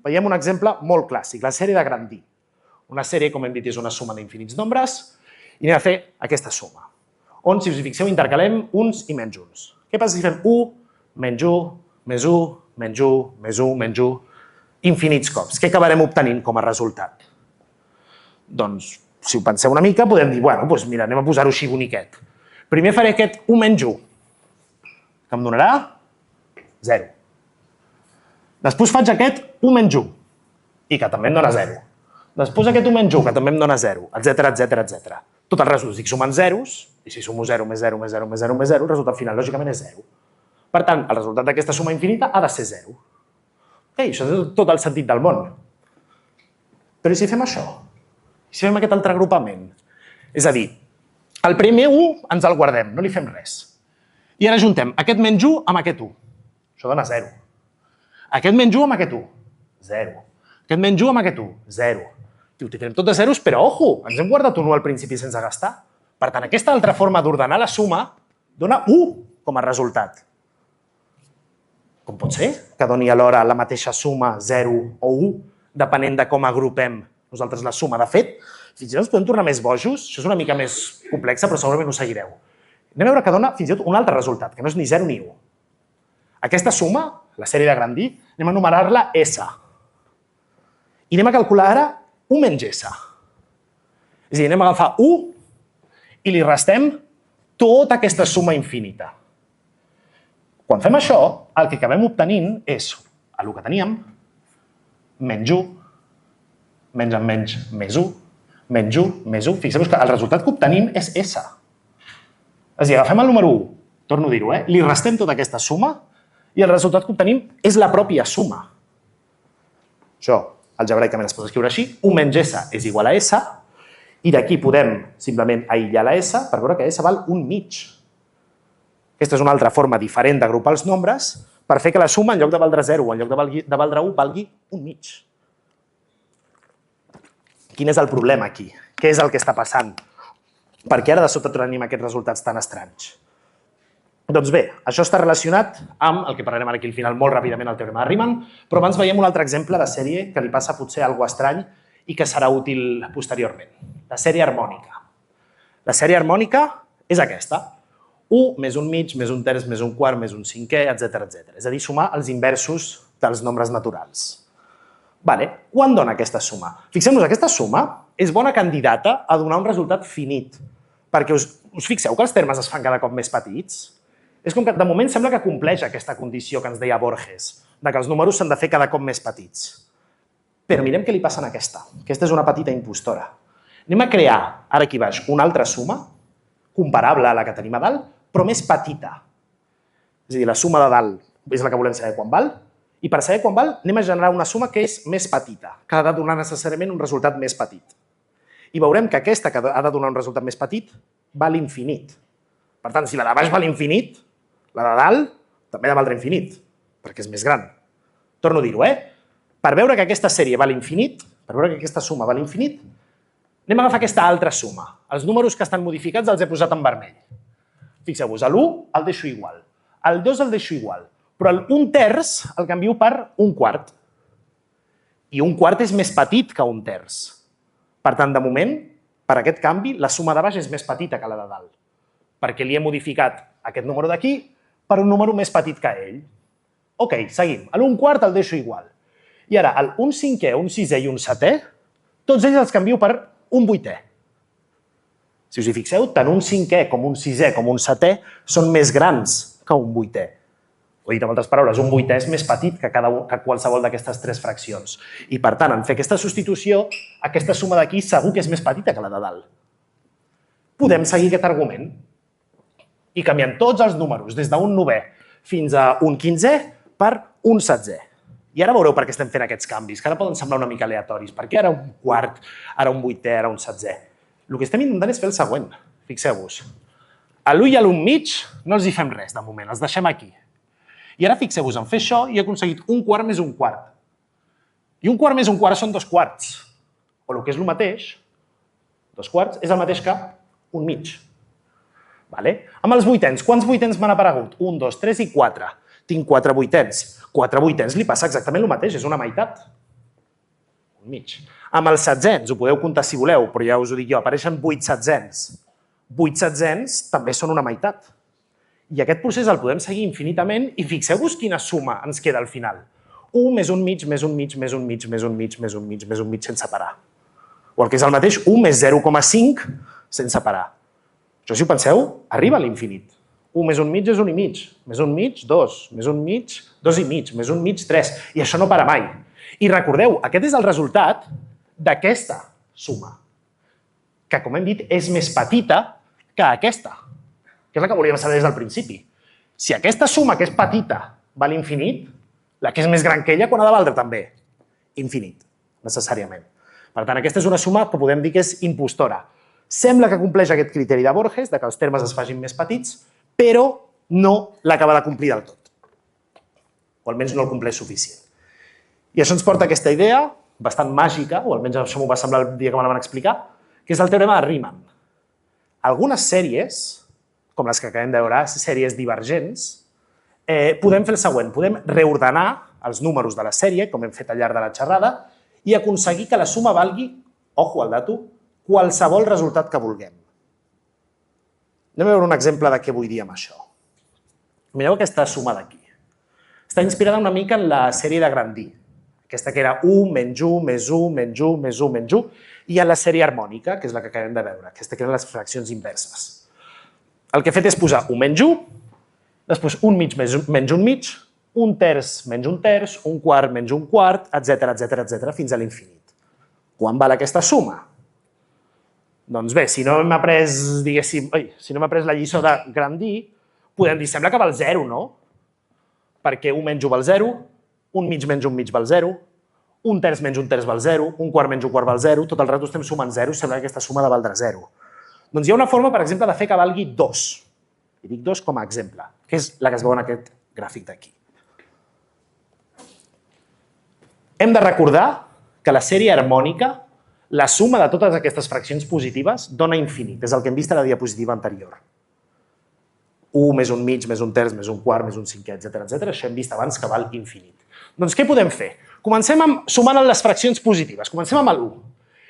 Veiem un exemple molt clàssic, la sèrie de Grandí. Una sèrie, com hem dit, és una suma d'infinits nombres i anem a fer aquesta suma, on, si us hi fixeu, intercalem uns i menys uns. Què passa si fem 1, menys 1, més 1, menys 1, més 1, menys 1, infinits cops? Què acabarem obtenint com a resultat? Doncs, si ho penseu una mica, podem dir, bueno, doncs mira, anem a posar-ho així boniquet. Primer faré aquest 1 menys 1, que em donarà 0. Després faig aquest 1 menys 1, i que també em dona 0. Després aquest 1 menys 1, que també em dona 0, etc, etc, etc. Tot el resultat estic sumant zeros, i si sumo 0 més 0 més 0 més 0 més 0, el resultat final, lògicament, és 0. Per tant, el resultat d'aquesta suma infinita ha de ser 0. Això és tot el sentit del món. Però i si fem això? I si fem aquest altre agrupament? És a dir, el primer 1 ens el guardem, no li fem res. I ara juntem aquest menys 1 amb aquest 1. Això dona 0. Aquest menys 1 amb aquest 1, 0. Aquest menys 1 amb aquest 1, 0. Ho tindrem tot de zeros, però, ojo, ens hem guardat un 1 al principi sense gastar. Per tant, aquesta altra forma d'ordenar la suma dona 1 com a resultat. Com pot ser que doni alhora la mateixa suma 0 o 1, depenent de com agrupem nosaltres la suma? De fet, fins i tot ens podem tornar més bojos, això és una mica més complexa, però segurament ho seguireu. Anem a veure que dona fins i tot un altre resultat, que no és ni 0 ni 1. Aquesta suma, la sèrie de Grandí, anem a numerar-la S. I anem a calcular ara 1 menys S. És a dir, anem a agafar 1 i li restem tota aquesta suma infinita. Quan fem això, el que acabem obtenint és el que teníem, menys 1, menys amb menys, més 1, menys 1, més 1. Fixeu-vos que el resultat que obtenim és S. És a dir, agafem el número 1, torno a dir-ho, li restem tota aquesta suma i el resultat que obtenim és la pròpia suma. Això, algebraicament es pot escriure així, 1 menys S és igual a S, i d'aquí podem simplement aïllar la S per veure que S val 1 mig. Aquesta és una altra forma diferent d'agrupar els nombres per fer que la suma, en lloc de valdre 0 o en lloc de valdre 1, valgui 1 mig. Quin és el problema aquí? Què és el que està passant? Per què ara de sobte tenim aquests resultats tan estranys? Doncs bé, això està relacionat amb el que parlarem ara aquí al final molt ràpidament, el teorema de Riemann, però abans veiem un altre exemple de sèrie que li passa potser alguna cosa estrany i que serà útil posteriorment. La sèrie harmònica. La sèrie harmònica és aquesta. 1 més 1 mig, més 1 terç, més 1 quart, més 1 cinquè, etc. És a dir, sumar els inversos dels nombres naturals. Quan dona aquesta suma? Fixem-nos, aquesta suma és bona candidata a donar un resultat finit, perquè us fixeu que els termes es fan cada cop més petits? És com que de moment sembla que compleix aquesta condició que ens deia Borges, de que els números s'han de fer cada cop més petits. Però mirem què li passa a aquesta. Aquesta és una petita impostora. Anem a crear, ara aquí baix, una altra suma, comparable a la que tenim a dalt, però més petita. És a dir, la suma de dalt és la que volem saber quan val, i per saber quan val anem a generar una suma que és més petita, que ha de donar necessàriament un resultat més petit. I veurem que aquesta que ha de donar un resultat més petit val infinit. Per tant, si la de baix val infinit, la de dalt també ha de valdre infinit, perquè és més gran. Torno a dir-ho, Per veure que aquesta sèrie val infinit, per veure que aquesta suma val infinit, anem a agafar aquesta altra suma. Els números que estan modificats els he posat en vermell. Fixeu-vos, l'1 el deixo igual, el 2 el deixo igual, però el 1/3 el canvio per 1/4. I 1/4 és més petit que 1/3. Per tant, de moment, per aquest canvi, la suma de baix és més petita que la de dalt, perquè li he modificat aquest número d'aquí per un número més petit que ell. Ok, seguim. L'1/4 el deixo igual. I ara, el 1/5è, un 6è i un 7è, tots ells els canvio per un 8è. Si us hi fixeu, tant un 5è com un 6è com un 7è són més grans que un 8è. O dit amb altres paraules, un 8è és més petit que qualsevol d'aquestes tres fraccions. I per tant, en fer aquesta substitució, aquesta suma d'aquí segur que és més petita que la de dalt. Podem seguir aquest argument i canviant tots els números des d'un 9è fins a un 15è per un 16è. I ara veureu per què estem fent aquests canvis, que ara poden semblar una mica aleatoris. Per què ara un quart, ara un 8è, ara un 16è? El que estem intentant és fer el següent. Fixeu-vos. A l'1 i a l'1 mig no els hi fem res, de moment, els deixem aquí. I ara fixeu-vos, en fer això i he aconseguit un quart més un quart. I un quart més un quart són 2 quarts. O el que és el mateix, 2 quarts, és el mateix que un mig. Amb els vuitens, quants vuitens m'han aparegut? 1, 2, 3 i 4. Tinc 4 vuitens. 4 vuitens li passa exactament el mateix, és una meitat. Un mig. Amb els setzents, ho podeu comptar si voleu, però ja us ho dic jo, apareixen 8 setzents. 8 setzents també són una meitat. I aquest procés el podem seguir infinitament i fixeu-vos quina suma ens queda al final. 1 més un mig, més un mig, més un mig, més un mig, més un mig, més un mig sense parar. O el que és el mateix, 1 més 0,5 sense parar. Això, si ho penseu, arriba a l'infinit. 1 més un mig és 1 i mig, més un mig, 2, més un mig, 2 i mig, més un mig, 3. I això no para mai. I recordeu, aquest és el resultat d'aquesta suma, que, com hem dit, és més petita que aquesta, que és la que volíem saber des del principi. Si aquesta suma, que és petita, val infinit, la que és més gran que ella, quan ha de valdre també? Infinit, necessàriament. Per tant, aquesta és una suma que podem dir que és impostora. Sembla que compleix aquest criteri de Borges, de que els termes es facin més petits, però no l'acaba de complir del tot. O almenys no el compleix suficient. I això ens porta a aquesta idea, bastant màgica, o almenys això m'ho va semblar el dia que me la van explicar, que és el teorema de Riemann. Algunes sèries, com les que acabem de veure, sèries divergents, podem fer el següent, podem reordenar els números de la sèrie, com hem fet al llarg de la xerrada, i aconseguir que la suma valgui, ojo al dato, qualsevol resultat que vulguem. Anem a veure un exemple de què vull dir amb això. Mireu aquesta suma d'aquí. Està inspirada una mica en la sèrie de Grandí, aquesta que era 1 menys 1 més 1 menys 1 més 1 menys 1, i en la sèrie harmònica, que és la que acabem de veure, aquesta que eren les fraccions inverses. El que he fet és posar 1 menys 1, després 1 mig menys 1 mig, 1/3 menys 1/3, 1/4 menys 1/4, etc. fins a l'infinit. Quan val aquesta suma? Doncs bé, si no hem après, diguéssim, si no hem après la lliçó de Grandí, podem dir, sembla que val 0, no? Perquè 1 menys 1 val 0, 1 mig menys 1 mig val 0, 1/3 menys 1/3 val 0, 1/4 menys 1/4 val 0, tot el rato estem sumant 0 i sembla que aquesta suma ha de valdre 0. Doncs hi ha una forma, per exemple, de fer que valgui 2. I dic 2 com a exemple, que és la que es veu en aquest gràfic d'aquí. Hem de recordar que la sèrie harmònica, la suma de totes aquestes fraccions positives, dona infinit. És el que hem vist a la diapositiva anterior. 1 més un mig, més un terç, més un quart, més un cinquè, etc. Això hem vist abans que val infinit. Doncs què podem fer? Comencem sumant les fraccions positives. Comencem amb l'1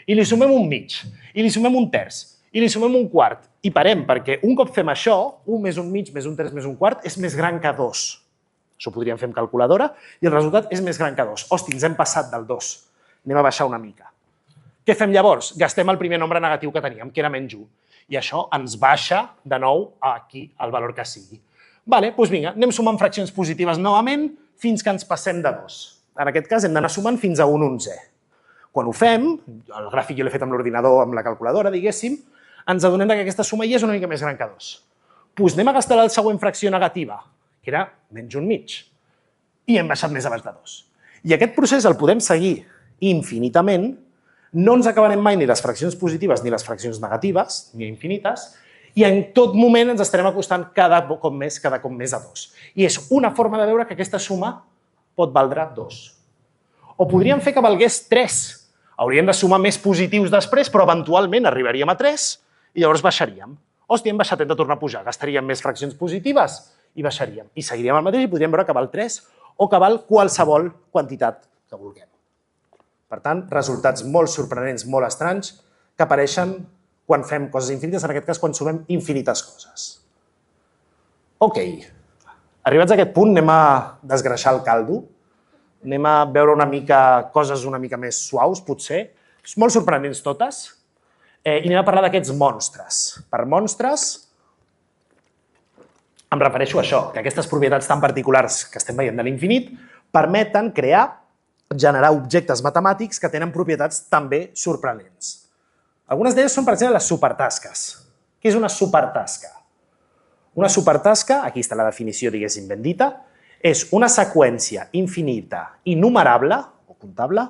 i li sumem un mig, i li sumem un terç, i li sumem un quart. I parem, perquè un cop fem això, 1 més un mig, més un terç, més un quart, és més gran que 2. Això ho podríem fer amb calculadora, i el resultat és més gran que 2. Hosti, ens hem passat del 2. Anem a baixar una mica. Què fem llavors? Gastem el primer nombre negatiu que teníem, que era menys 1. I això ens baixa de nou aquí el valor que sigui. Doncs vinga, anem sumant fraccions positives novament fins que ens passem de 2. En aquest cas hem d'anar sumant fins a un 11è. Quan ho fem, el gràfic jo l'he fet amb l'ordinador, amb la calculadora, diguéssim, ens adonem que aquesta suma ja és una mica més gran que 2. Doncs anem a gastar la següent fracció negativa, que era menys un mig. I hem baixat més a baix de 2. I aquest procés el podem seguir infinitament. No ens acabarem mai ni les fraccions positives ni les fraccions negatives, ni infinites, I en tot moment ens estarem acostant cada cop més a 2. I és una forma de veure que aquesta suma pot valdre 2. O podríem fer que valgués 3. Hauríem de sumar més positius després, però eventualment arribaríem a 3 i llavors baixaríem. Hòstia, hem baixat, hem de tornar a pujar. Gastaríem més fraccions positives i baixaríem. I seguiríem el mateix i podríem veure que val 3 o que val qualsevol quantitat que vulguem. Per tant, resultats molt sorprenents, molt estranys, que apareixen quan fem coses infinites, en aquest cas quan sumem infinites coses. Ok, arribats a aquest punt anem a desgreixar el caldo, anem a veure una mica coses una mica més suaus, potser, molt sorprenents totes, i anem a parlar d'aquests monstres. Per monstres em refereixo a això, que aquestes propietats tan particulars que estem veient de l'infinit permeten generar objectes matemàtics que tenen propietats també sorprenents. Algunes d'elles són, per exemple, les supertasques. Què és una supertasca? Una supertasca, aquí està la definició, diguéssim, ben dita, és una seqüència infinita i numerable, o comptable,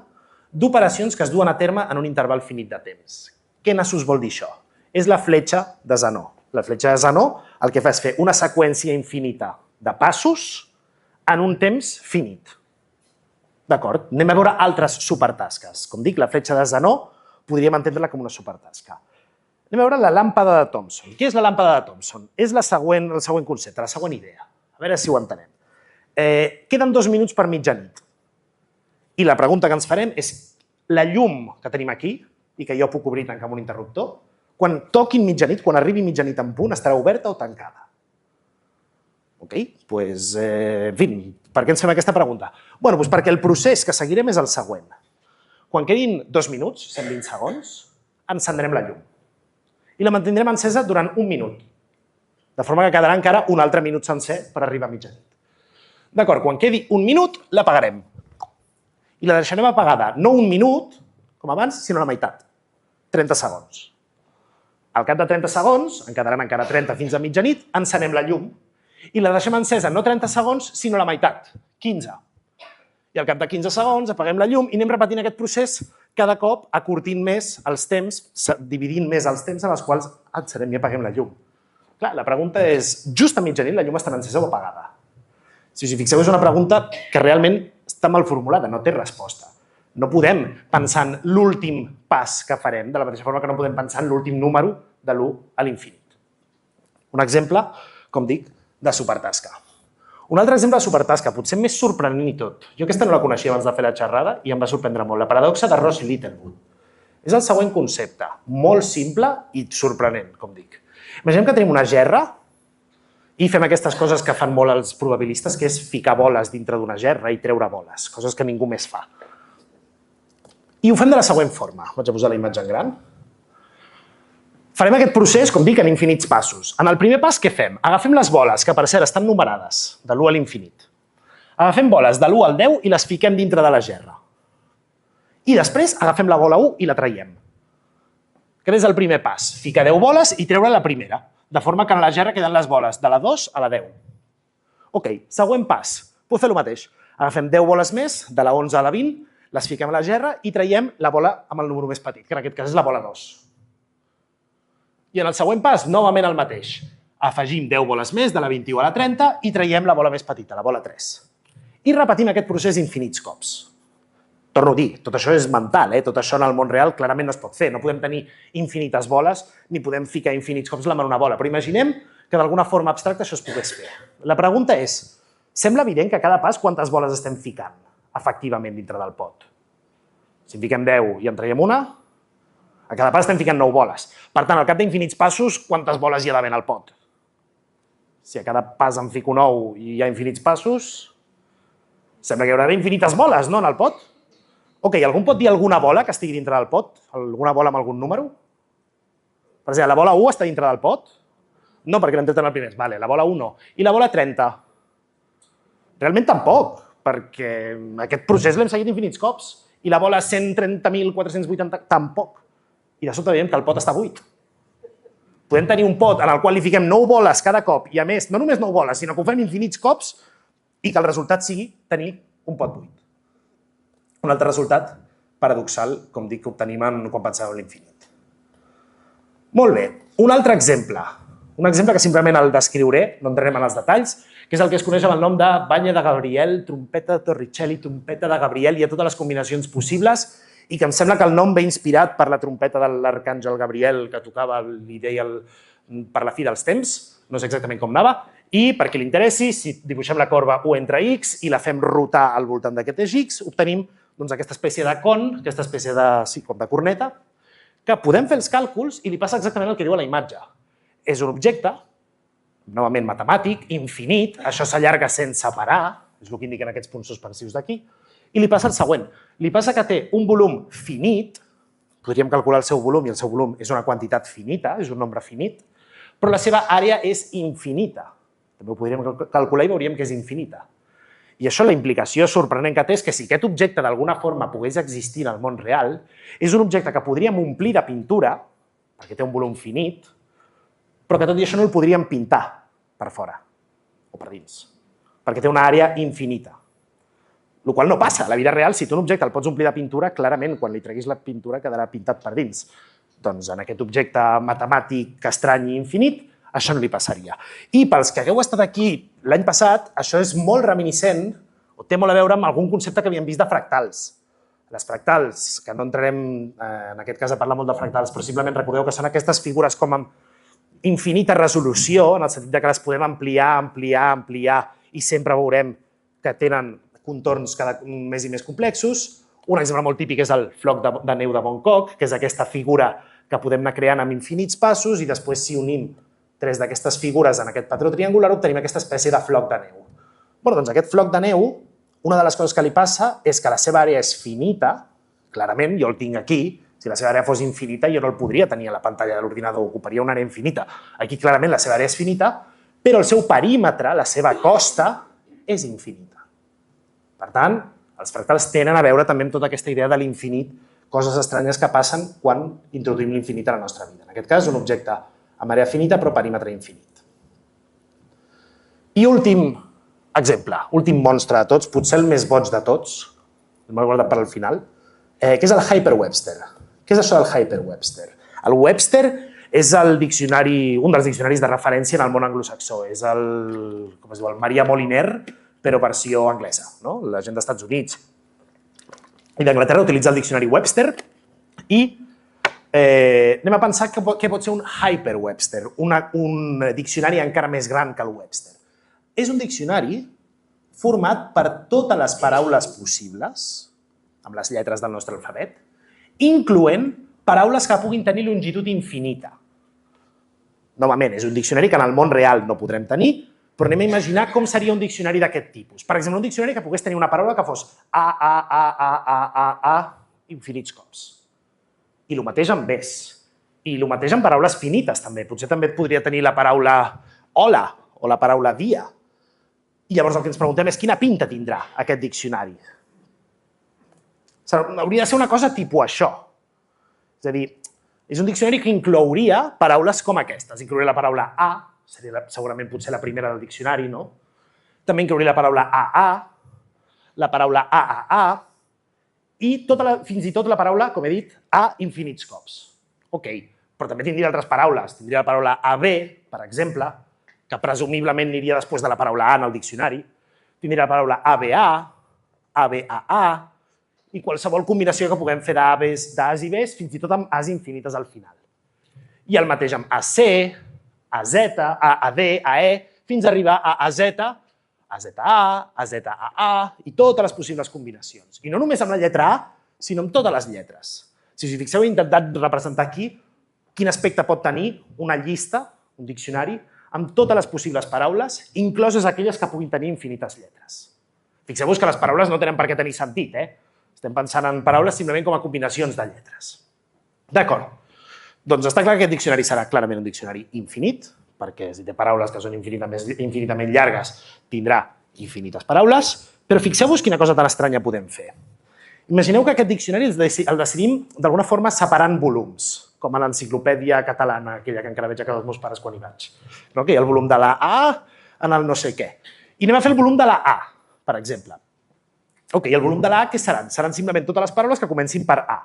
d'operacions que es duen a terme en un interval finit de temps. Què nassos vol dir això? És la fletxa de Zenó. La fletxa de Zenó el que fa és fer una seqüència infinita de passos en un temps finit. D'acord? Anem a veure altres supertasques. Com dic, la fletxa de Zenó podríem entendre-la com una supertasca. Anem a veure la làmpada de Thomson. Què és la làmpada de Thomson? És el següent concepte, la següent idea. A veure si ho entenem. Queden 2 minuts per mitjanit. I la pregunta que ens farem és la llum que tenim aquí, i que jo puc obrir i tancar amb un interruptor, quan toquin mitjanit, quan arribi mitjanit en punt, estarà oberta o tancada? Ok? Doncs, en fi, per què ens fem aquesta pregunta? Bé, doncs perquè el procés que seguirem és el següent. Quan quedin 2 minuts, 120 segons, encendrem la llum. I la mantindrem encesa durant 1 minut. De forma que quedarà encara un altre minut sencer per arribar a mitjanit. D'acord, quan quedi 1 minut, l'apagarem. I la deixarem apagada, no 1 minut, com abans, sinó la meitat. 30 segons. Al cap de 30 segons, en quedaran encara 30 fins a mitjanit, encenem la llum. I la deixem encesa no 30 segons, sinó la meitat, 15. I al cap de 15 segons apaguem la llum i anem repetint aquest procés cada cop acortint més els temps, dividint més els temps en els quals encenem i apaguem la llum. Clar, la pregunta és, just a mitjanit la llum estarà encesa o apagada? Si us hi fixeu, és una pregunta que realment està mal formulada, no té resposta. No podem pensar en l'últim pas que farem, de la mateixa forma que no podem pensar en l'últim número de l'1 a l'infinit. Un exemple, com dic, de supertasca. Un altre exemple de supertasca, potser més sorprenent i tot. Jo aquesta no la coneixia abans de fer la xerrada i em va sorprendre molt. La paradoxa de Ross i Littlewood. És el següent concepte, molt simple i sorprenent, com dic. Imaginem que tenim una gerra i fem aquestes coses que fan molt els probabilistes, que és ficar boles dintre d'una gerra i treure boles, coses que ningú més fa. I ho fem de la següent forma. Vaig a posar la imatge en gran. Farem aquest procés, com dic, en infinits passos. En el primer pas, què fem? Agafem les boles, que per cert estan numerades, de l'1 a l'infinit. Agafem boles de l'1 al 10 i les fiquem dintre de la gerra. I després agafem la bola 1 i la traiem. Aquest és el primer pas. Ficar 10 boles i treure la primera, de forma que en la gerra queden les boles de la 2 a la 10. Ok, següent pas. Puc fer el mateix. Agafem 10 boles més, de la 11 a la 20, les fiquem a la gerra i traiem la bola amb el número més petit, que en aquest cas és la bola 2. I en el següent pas, novament el mateix. Afegim 10 boles més, de la 21 a la 30, i traiem la bola més petita, la bola 3. I repetim aquest procés infinits cops. Torno a dir, tot això és mental, tot això en el món real clarament no es pot fer. No podem tenir infinites boles ni podem ficar infinits cops en una bola, però imaginem que d'alguna forma abstracta això es pogués fer. La pregunta és, sembla evident que a cada pas quantes boles estem ficant efectivament dintre del pot? Si en fiquem 10 i en traiem una, a cada pas estem ficant 9 boles. Per tant, al cap d'infinits passos, quantes boles hi ha d'haver en el pot? Si a cada pas en fico 9 i hi ha infinits passos, sembla que hi haurà infinites boles, no, en el pot? Ok, algú pot dir alguna bola que estigui dintre del pot? Alguna bola amb algun número? Per exemple, la bola 1 està dintre del pot? No, perquè l'hem tret en el primer. Vale, la bola 1 no. I la bola 30? Realment tampoc, perquè aquest procés l'hem seguit infinits cops. I la bola 130.480 tampoc. I de sobte veiem que el pot està buit. Podem tenir un pot en el qual li fiquem 9 boles cada cop i a més, no només 9 boles, sinó que ho fem infinits cops i que el resultat sigui tenir un pot buit. Un altre resultat paradoxal, com dic, que obtenim quan pensem en l'infinit. Molt bé, un altre exemple. Un exemple que simplement el descriuré, no entrarem en els detalls, que és el que es coneix amb el nom de banya de Gabriel, trompeta de Torricelli, trompeta de Gabriel, hi ha totes les combinacions possibles i que em sembla que el nom ve inspirat per la trompeta de l'arcàngel Gabriel que tocava l'idea per la fi dels temps, no sé exactament com anava, i per qui li interessi, si dibuixem la corba U entre X i la fem rotar al voltant d'aquest eix X, obtenim aquesta espècie de con, aquesta espècie de corneta, que podem fer els càlculs i li passa exactament el que diu a la imatge. És un objecte, novament matemàtic, infinit, això s'allarga sense parar, és el que indiquen aquests punts suspensius d'aquí, i li passa el següent. Li passa que té un volum finit, podríem calcular el seu volum i el seu volum és una quantitat finita, és un nombre finit, però la seva àrea és infinita. També ho podríem calcular i veuríem que és infinita. I això, la implicació sorprenent que té és que si aquest objecte d'alguna forma pogués existir en el món real, és un objecte que podríem omplir de pintura, perquè té un volum finit, però que tot i això no el podríem pintar per fora o per dins, perquè té una àrea infinita. El qual no passa. A la vida real, si tu un objecte el pots omplir de pintura, clarament, quan li treguis la pintura quedarà pintat per dins. Doncs en aquest objecte matemàtic estrany i infinit, això no li passaria. I pels que hagueu estat aquí l'any passat, això és molt reminiscent, o té molt a veure amb algun concepte que havíem vist de fractals. Les fractals, que no entrarem en aquest cas a parlar molt de fractals, però simplement recordeu que són aquestes figures com amb infinita resolució, en el sentit que les podem ampliar, i sempre veurem que tenen contorns cada més i més complexos. Un exemple molt típic és el floc de neu de Bangkok, que és aquesta figura que podem anar creant amb infinits passos i després, si unim tres d'aquestes figures en aquest patró triangular, obtenim aquesta espècie de floc de neu. Bé, doncs aquest floc de neu, una de les coses que li passa és que la seva àrea és finita, clarament, jo el tinc aquí, si la seva àrea fos infinita jo no el podria tenir a la pantalla de l'ordinador, ocuparia una àrea infinita. Aquí clarament la seva àrea és finita, però el seu perímetre, la seva costa, és infinita. Per tant, els fractals tenen a veure també amb tota aquesta idea de l'infinit, coses estranyes que passen quan introduïm l'infinit a la nostra vida. En aquest cas, un objecte amb àrea finita però perímetre infinit. I últim exemple, últim monstre de tots, potser el més boig de tots, el m'he guardat per al final, que és el Hyperwebster. Què és això del Hyperwebster? El Webster és un dels diccionaris de referència en el món anglosaxó. És el Maria Moliner, però versió anglesa. La gent dels Estats Units i d'Anglaterra utilitza el diccionari Webster i anem a pensar què pot ser un Hyperwebster, un diccionari encara més gran que el Webster. És un diccionari format per totes les paraules possibles, amb les lletres del nostre alfabet, incloent paraules que puguin tenir longitud infinita. Novament, és un diccionari que en el món real no podrem tenir, però anem a imaginar com seria un diccionari d'aquest tipus. Per exemple, un diccionari que pogués tenir una paraula que fos a infinits cops. I el mateix amb bes. I el mateix amb paraules finites, també. Potser també podria tenir la paraula hola o la paraula dia. I llavors el que ens preguntem és quina pinta tindrà aquest diccionari. Hauria de ser una cosa tipus això. És a dir, és un diccionari que inclouria paraules com aquestes. Inclouria la paraula a, seria segurament potser la primera del diccionari, no? També inclouria la paraula a, la paraula a, i fins i tot la paraula, com he dit, a infinits cops. Ok, però també tindria altres paraules. Tindria la paraula AB, per exemple, que presumiblement aniria després de la paraula A en el diccionari. Tindria la paraula ABA, ABAA, i qualsevol combinació que puguem fer d'A's i B's, fins i tot amb A's infinites al final. I el mateix amb AC, AZ, AD, AE, fins a arribar a AZ, AZA, AZAA i totes les possibles combinacions. I no només amb la lletra A, sinó amb totes les lletres. Si us fixeu, he intentat representar aquí quin aspecte pot tenir una llista, un diccionari, amb totes les possibles paraules, incloses aquelles que puguin tenir infinites lletres. Fixeu-vos que les paraules no tenen per què tenir sentit, Estem pensant en paraules simplement com a combinacions de lletres. D'acord. Doncs està clar que aquest diccionari serà clarament un diccionari infinit, perquè si té paraules que són infinitament llargues, tindrà infinites paraules, però fixeu-vos quina cosa tan estranya podem fer. Imagineu que aquest diccionari el decidim d'alguna forma separant volums, com a l'enciclopèdia catalana, aquella que encara veig a casa dels meus pares quan hi vaig. Que hi ha el volum de la A en el no sé què. I anem a fer el volum de la A, per exemple. Ok, el volum de la A què seran? Seran simplement totes les paraules que comencin per A.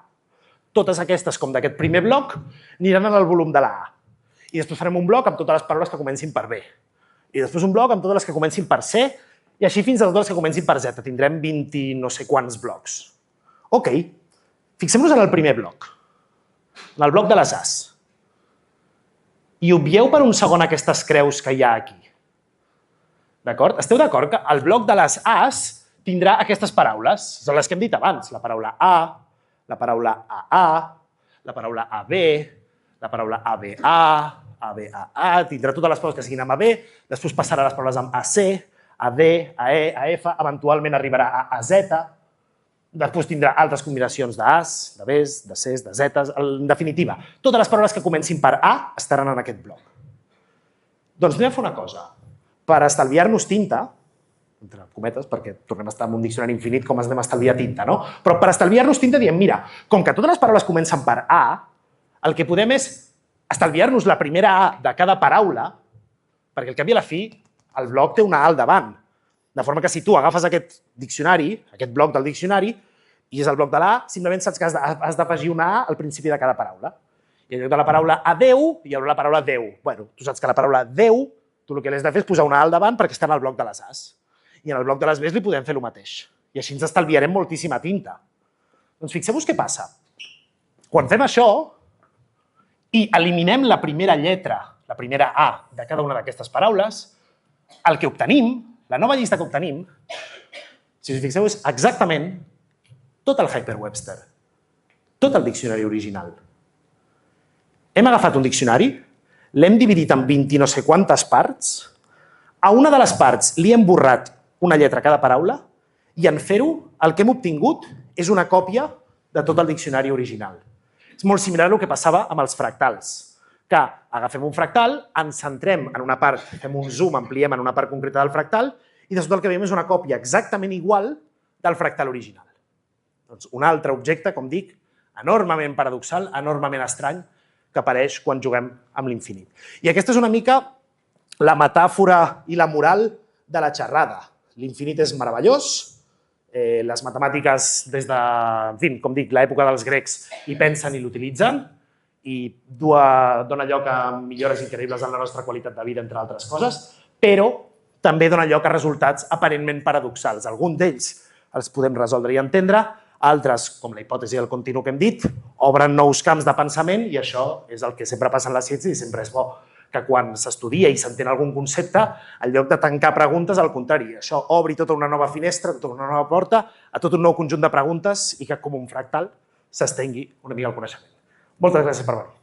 Totes aquestes, com d'aquest primer bloc, aniran en el volum de la A. I després farem un bloc amb totes les paraules que comencin per B. I després un bloc amb totes les que comencin per C, i així fins a totes les que comencin per Z. Tindrem 20 no sé quants blocs. Ok, fixem-nos en el primer bloc, en el bloc de les As. I obvieu per un segon aquestes creus que hi ha aquí. D'acord? Esteu d'acord que el bloc de les As tindrà aquestes paraules, són les que hem dit abans, la paraula A, la paraula AA, la paraula AB, la paraula ABA, ABAA, tindrà totes les paraules que siguin amb AB, després passarà les paraules amb AC, AD, AE, AF, eventualment arribarà a AZ, després tindrà altres combinacions d'As, de Bs, de Cs, de Zs, en definitiva, totes les paraules que comencin per A estaran en aquest bloc. Doncs anem a fer una cosa. Per estalviar-nos tinta, entre cometes, perquè tornem a estar en un diccionari infinit com anem a estalviar tinta, no? Però per estalviar-nos tinta diem, mira, com que totes les paraules comencen per A, el que podem és estalviar-nos la primera A de cada paraula, perquè al cap i a la fi el bloc té una A al davant. De forma que si tu agafes aquest diccionari, aquest bloc del diccionari, i és el bloc de l'A, simplement saps que has d'afegir una A al principi de cada paraula. I en lloc de la paraula adeu, hi haurà la paraula Déu. Bueno, tu saps que la paraula Déu, tu el que l'has de fer és posar una A al davant perquè està en el bloc de les As. I en el bloc de les Bs li podem fer el mateix. I així ens estalviarem moltíssima tinta. Doncs fixeu-vos què passa. Quan fem això i eliminem la primera lletra, la primera A de cada una d'aquestes paraules, el que obtenim, la nova llista que obtenim, si us fixeu, és exactament tot el Hyperwebster, tot el diccionari original. Hem agafat un diccionari, l'hem dividit en 20 no sé quantes parts, a una de les parts li hem borrat una lletra a cada paraula i en fer-ho el que hem obtingut és una còpia de tot el diccionari original. És molt similar al que passava amb els fractals, que agafem un fractal, ens centrem en una part, fem un zoom, ampliem en una part concreta del fractal i de sobte el que veiem és una còpia exactament igual del fractal original. Doncs un altre objecte, com dic, enormement paradoxal, enormement estrany, que apareix quan juguem amb l'infinit. I aquesta és una mica la metàfora i la moral de la xerrada. L'infinit és meravellós, les matemàtiques des de, en fi, com dic, l'època dels grecs hi pensen i l'utilitzen i dona lloc a millores increïbles en la nostra qualitat de vida, entre altres coses, però també dona lloc a resultats aparentment paradoxals. Alguns d'ells els podem resoldre i entendre, altres, com la hipòtesi del continu que hem dit, obren nous camps de pensament i això és el que sempre passa en la ciència i sempre és bo, que quan s'estudia i s'entén algun concepte, en lloc de tancar preguntes, al contrari, això obri tota una nova finestra, tota una nova porta, a tot un nou conjunt de preguntes i que, com un fractal, s'estengui una mica el coneixement. Moltes gràcies per venir.